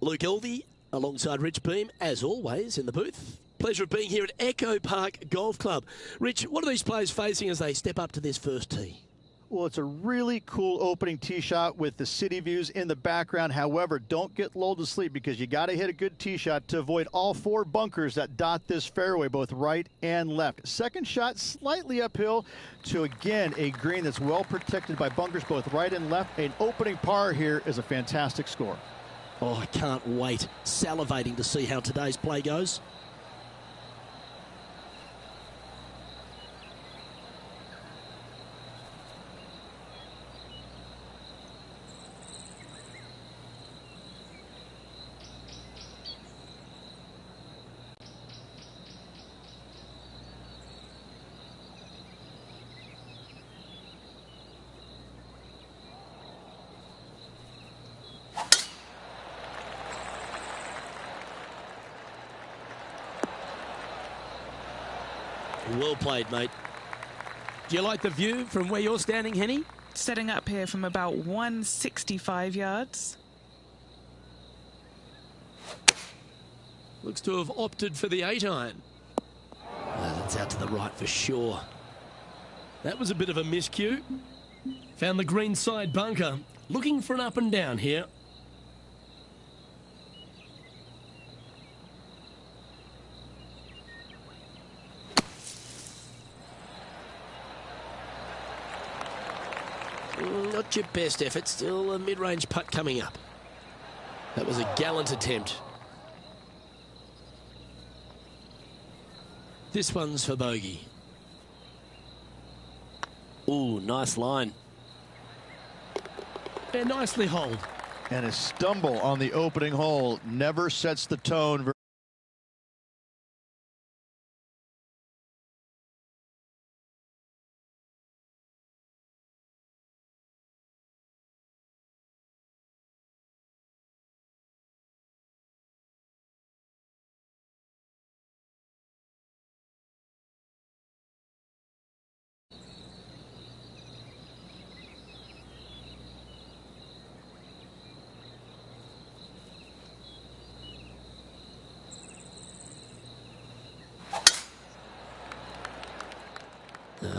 Luke Elvey alongside Rich Beam, as always, in the booth. Pleasure of being here at Echo Park Golf Club. Rich, what are these players facing as they step up to this first tee? Well, it's a really cool opening tee shot with the city views in the background. However, don't get lulled to sleep because you got to hit a good tee shot to avoid all 4 bunkers that dot this fairway, both right and left. Second shot slightly uphill to, again, a green that's well protected by bunkers both right and left. An opening par here is a fantastic score. Oh, I can't wait. Salivating to see how today's play goes. Well played, mate. Do you like the view from where you're standing, Henny? Setting up here from about 165 yards. Looks to have opted for the 8-iron. That's out to the right for sure. That was a bit of a miscue. Found the green side bunker. Looking for an up and down here. Not your best effort, still a mid-range putt coming up. That was a gallant attempt. This one's for bogey. Ooh, nice line. Yeah, nicely holed. And a stumble on the opening hole never sets the tone.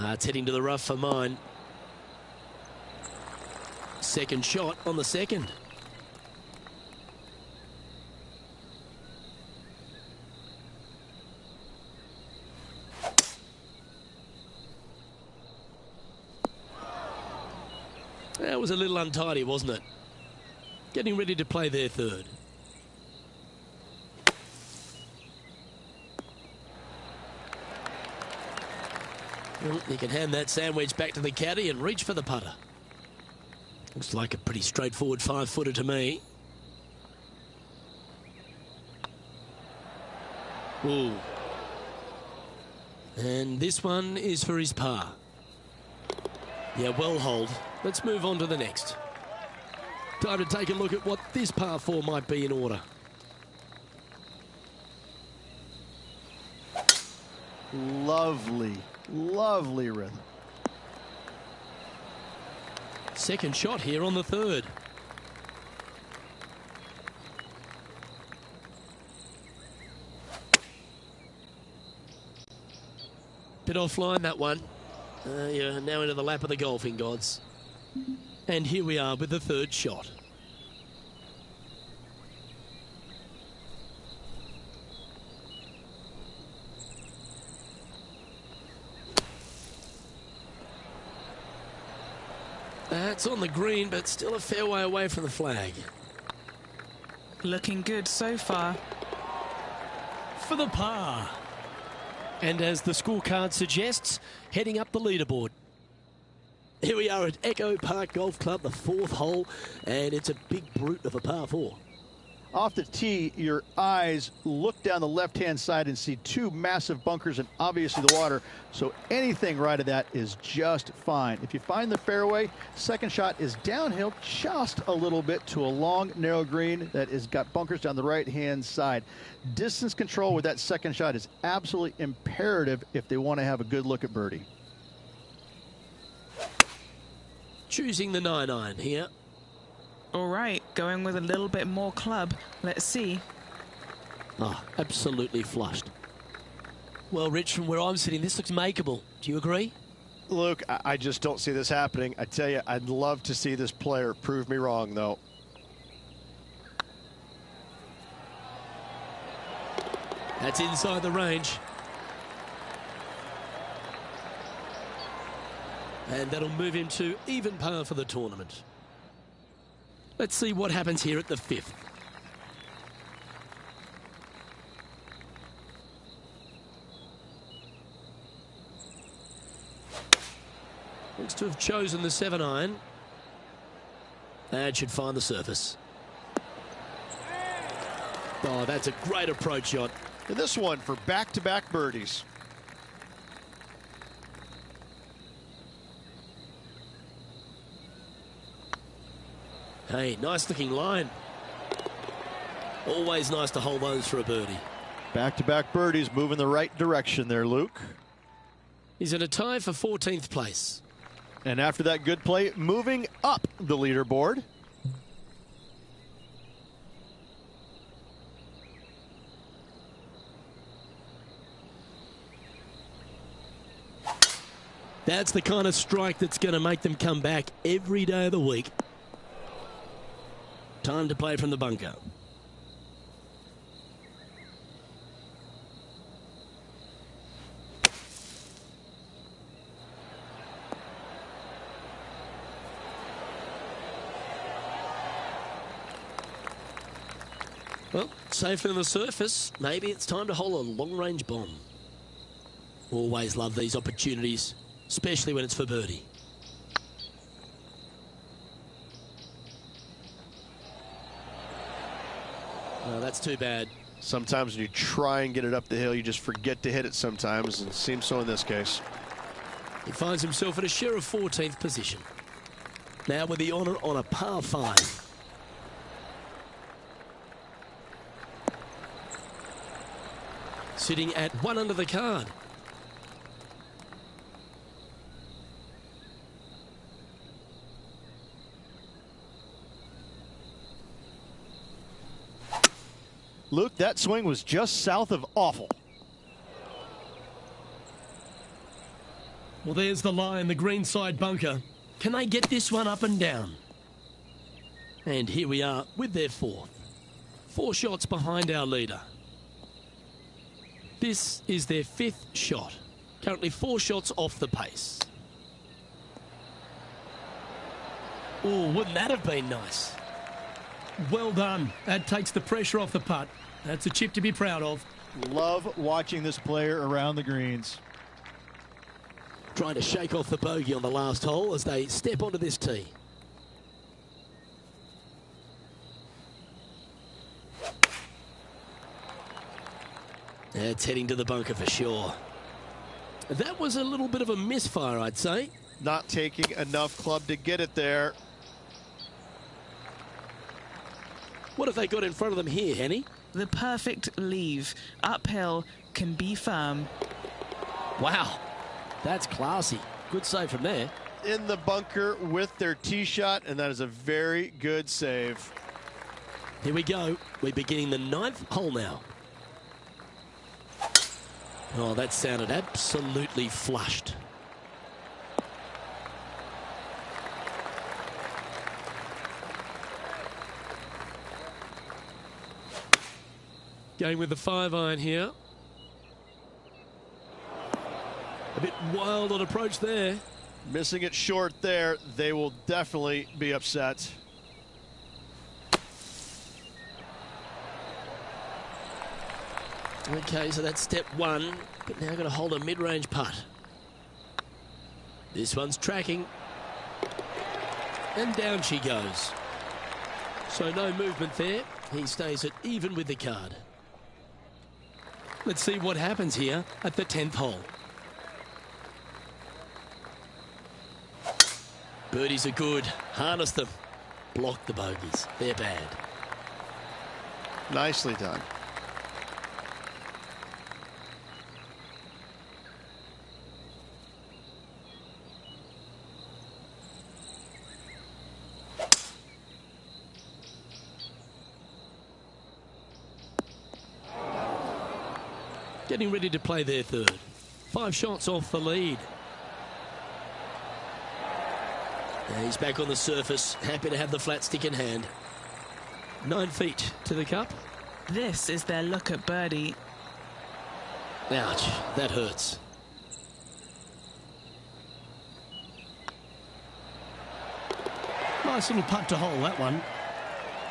It's heading to the rough for mine. Second shot on the second. That was a little untidy, wasn't it? Getting ready to play their third. Well, you can hand that sandwich back to the caddy and reach for the putter. Looks like a pretty straightforward 5-footer to me. Ooh. And this one is for his par. Yeah, well holed. Let's move on to the next. Time to take a look at what this par 4 might be in order. Lovely, lovely rhythm. Second shot here on the third. Bit offline, that one. You're now into the lap of the golfing gods. And here we are with the third shot. That's on the green, but still a fair way away from the flag. Looking good so far. For the par. And as the scorecard suggests, heading up the leaderboard. Here we are at Echo Park Golf Club, the 4th hole, and it's a big brute of a par 4. Off the tee, your eyes look down the left-hand side and see 2 massive bunkers and obviously the water. So anything right of that is just fine. If you find the fairway, second shot is downhill just a little bit to a long, narrow green that has got bunkers down the right-hand side. Distance control with that second shot is absolutely imperative if they want to have a good look at birdie. Choosing the 9-iron here. All right, going with a little bit more club. Let's see. Oh, absolutely flushed. Well, Rich, from where I'm sitting, this looks makeable. Do you agree? Luke, I just don't see this happening. I tell you, I'd love to see this player prove me wrong, though. That's inside the range. And that'll move him to even par for the tournament. Let's see what happens here at the 5th. Looks to have chosen the 7-iron. That should find the surface. Oh, that's a great approach shot. And this one for back-to-back birdies. Hey, nice looking line. Always nice to hold those for a birdie. Back-to-back birdies, moving the right direction there, Luke. He's in a tie for 14th place. And after that good play, moving up the leaderboard. That's the kind of strike that's going to make them come back every day of the week. Time to play from the bunker. Well, safely on the surface. Maybe it's time to hold a long-range bomb. Always love these opportunities, especially when it's for birdie. Oh, that's too bad. Sometimes when you try and get it up the hill, you just forget to hit it sometimes, and it seems so in this case. He finds himself at a share of 14th position. Now with the honour on a par 5. Sitting at 1 under the card. Luke, that swing was just south of awful. Well, there's the line, the greenside bunker. Can they get this one up and down? And here we are with their 4th. 4 shots behind our leader. This is their 5th shot. Currently 4 shots off the pace. Oh, wouldn't that have been nice? Well done. That takes the pressure off the putt. That's a chip to be proud of. Love watching this player around the greens. Trying to shake off the bogey on the last hole as they step onto this tee. It's heading to the bunker for sure. That was a little bit of a misfire, I'd say. Not taking enough club to get it there. What have they got in front of them here, Henny? The perfect leave. Uphill, can be firm. Wow, that's classy. Good save from there. In the bunker with their tee shot, and that is a very good save. Here we go. We're beginning the 9th hole now. Oh, that sounded absolutely flushed. Going with the 5-iron here. A bit wild on approach there. Missing it short there. They will definitely be upset. Okay, so that's step 1, but now got to hold a mid-range putt. This one's tracking. And down she goes. So no movement there. He stays at even with the card. Let's see what happens here at the 10th hole. Birdies are good. Harness them. Block the bogeys. They're bad. Nicely done. Getting ready to play their 3rd. 5 shots off the lead. He's back on the surface, happy to have the flat stick in hand. 9 feet to the cup. This is their look at birdie. Ouch, that hurts. Nice little putt to hole, that one.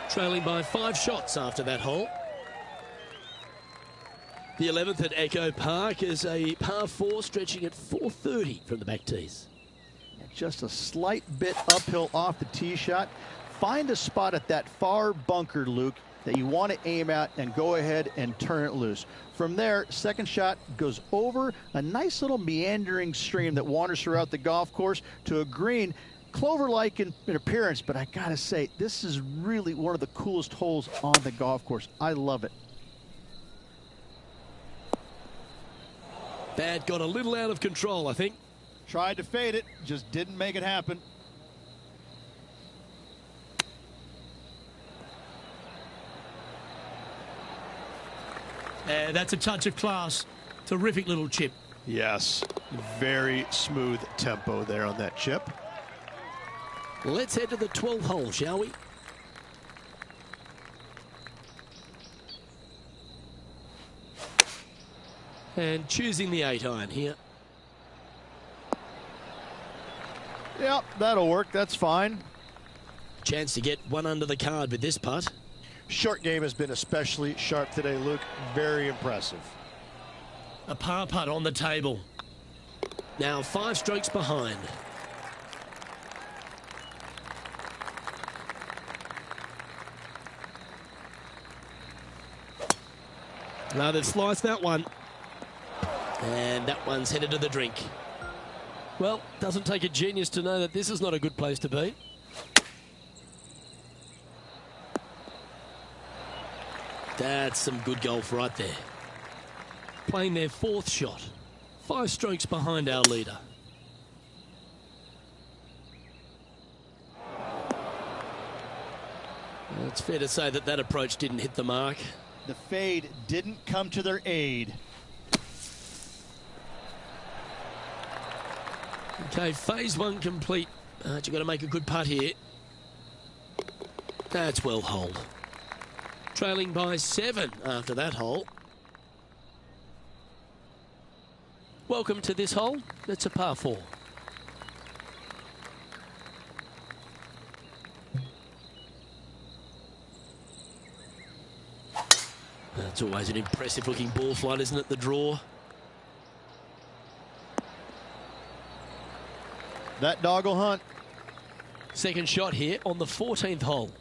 Trailing by 5 shots after that hole. The 11th at Echo Park is a par 4 stretching at 430 from the back tees. Just a slight bit uphill off the tee shot. Find a spot at that far bunker, Luke, that you want to aim at and go ahead and turn it loose. From there, second shot goes over a nice little meandering stream that wanders throughout the golf course to a green, clover-like in appearance, but I gotta say, this is really one of the coolest holes on the golf course. I love it. That got a little out of control, I think. Tried to fade it, just didn't make it happen. That's a touch of class. Terrific little chip. Yes, very smooth tempo there on that chip. Let's head to the 12th hole, shall we? And choosing the 8-iron here. Yep, that'll work. That's fine. Chance to get one under the card with this putt. Short game has been especially sharp today, Luke. Very impressive. A par putt on the table. Now 5 strokes behind. Now they've sliced that one. And that one's headed to the drink. Well, doesn't take a genius to know that this is not a good place to be. That's some good golf right there. Playing their 4th shot. 5 strokes behind our leader. It's fair to say that that approach didn't hit the mark. The fade didn't come to their aid. Okay, phase 1 complete. You've got to make a good putt here. That's well holed. Trailing by 7 after that hole. Welcome to this hole. It's a par 4. That's always an impressive looking ball flight, isn't it, the draw? That dog will hunt. Second shot here on the 14th hole.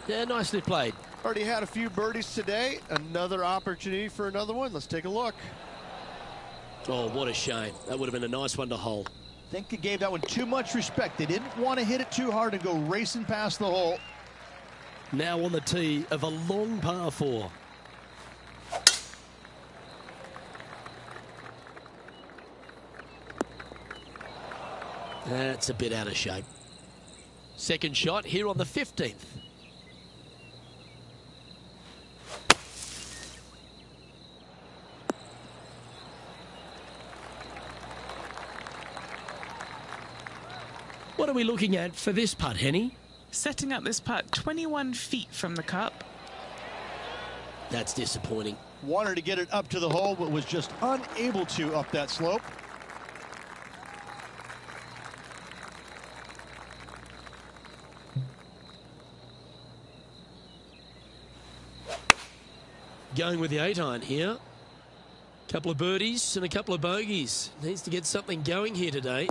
Yeah, nicely played. Already had a few birdies today. Another opportunity for another one. Let's take a look. Oh, what a shame. That would have been a nice one to hold. I think they gave that one too much respect. They didn't want to hit it too hard and go racing past the hole. Now on the tee of a long par 4. That's a bit out of shape. Second shot here on the 15th. What are we looking at for this putt, Henny? Setting up this putt 21 feet from the cup. That's disappointing. Wanted to get it up to the hole, but was just unable to up that slope. Going with the 8-iron here. Couple of birdies and a couple of bogeys. Needs to get something going here today.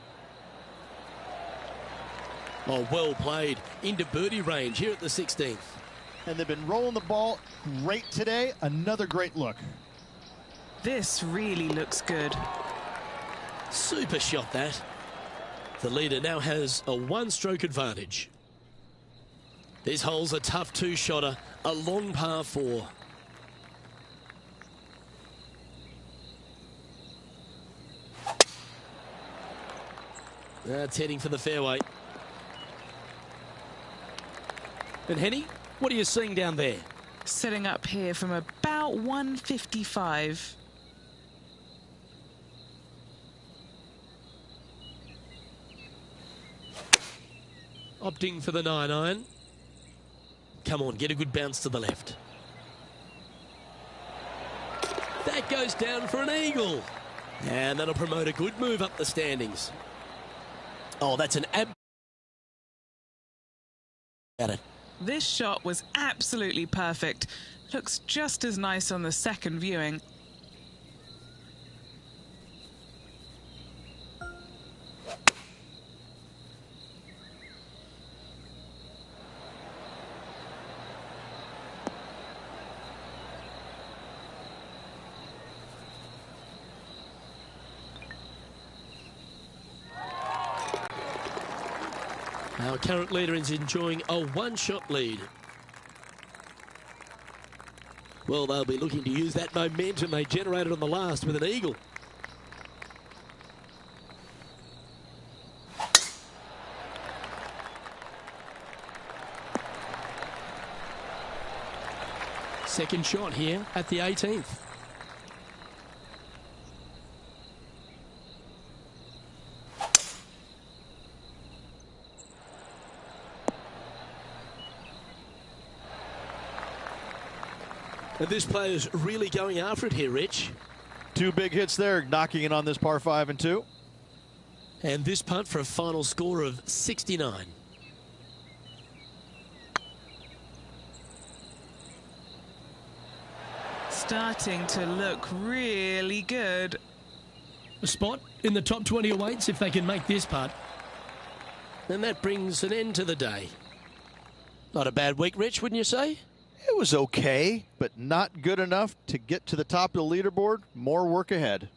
Oh, well played. Into birdie range here at the 16th. And they've been rolling the ball great today. Another great look. This really looks good. Super shot, that. The leader now has a 1-stroke advantage. This hole's a tough 2-shotter, a long par 4. That's heading for the fairway. And Henny, what are you seeing down there? Setting up here from about 155. Opting for the 9-iron. Come on, get a good bounce to the left. That goes down for an eagle. And that'll promote a good move up the standings. Oh, that's an at it. This shot was absolutely perfect. Looks just as nice on the second viewing. Our current leader is enjoying a one-shot lead. Well, they'll be looking to use that momentum they generated on the last with an eagle. Second shot here at the 18th. And this player's really going after it here, Rich. Two big hits there, knocking it on this par 5 and 2. And this putt for a final score of 69. Starting to look really good. A spot in the top 20 awaits if they can make this putt. And that brings an end to the day. Not a bad week, Rich, wouldn't you say? It was okay, but not good enough to get to the top of the leaderboard. More work ahead.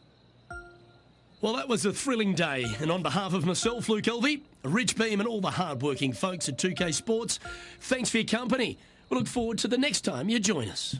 Well, that was a thrilling day. And on behalf of myself, Luke Elvey, Rich Beam and all the hard-working folks at 2K Sports, thanks for your company. We look forward to the next time you join us.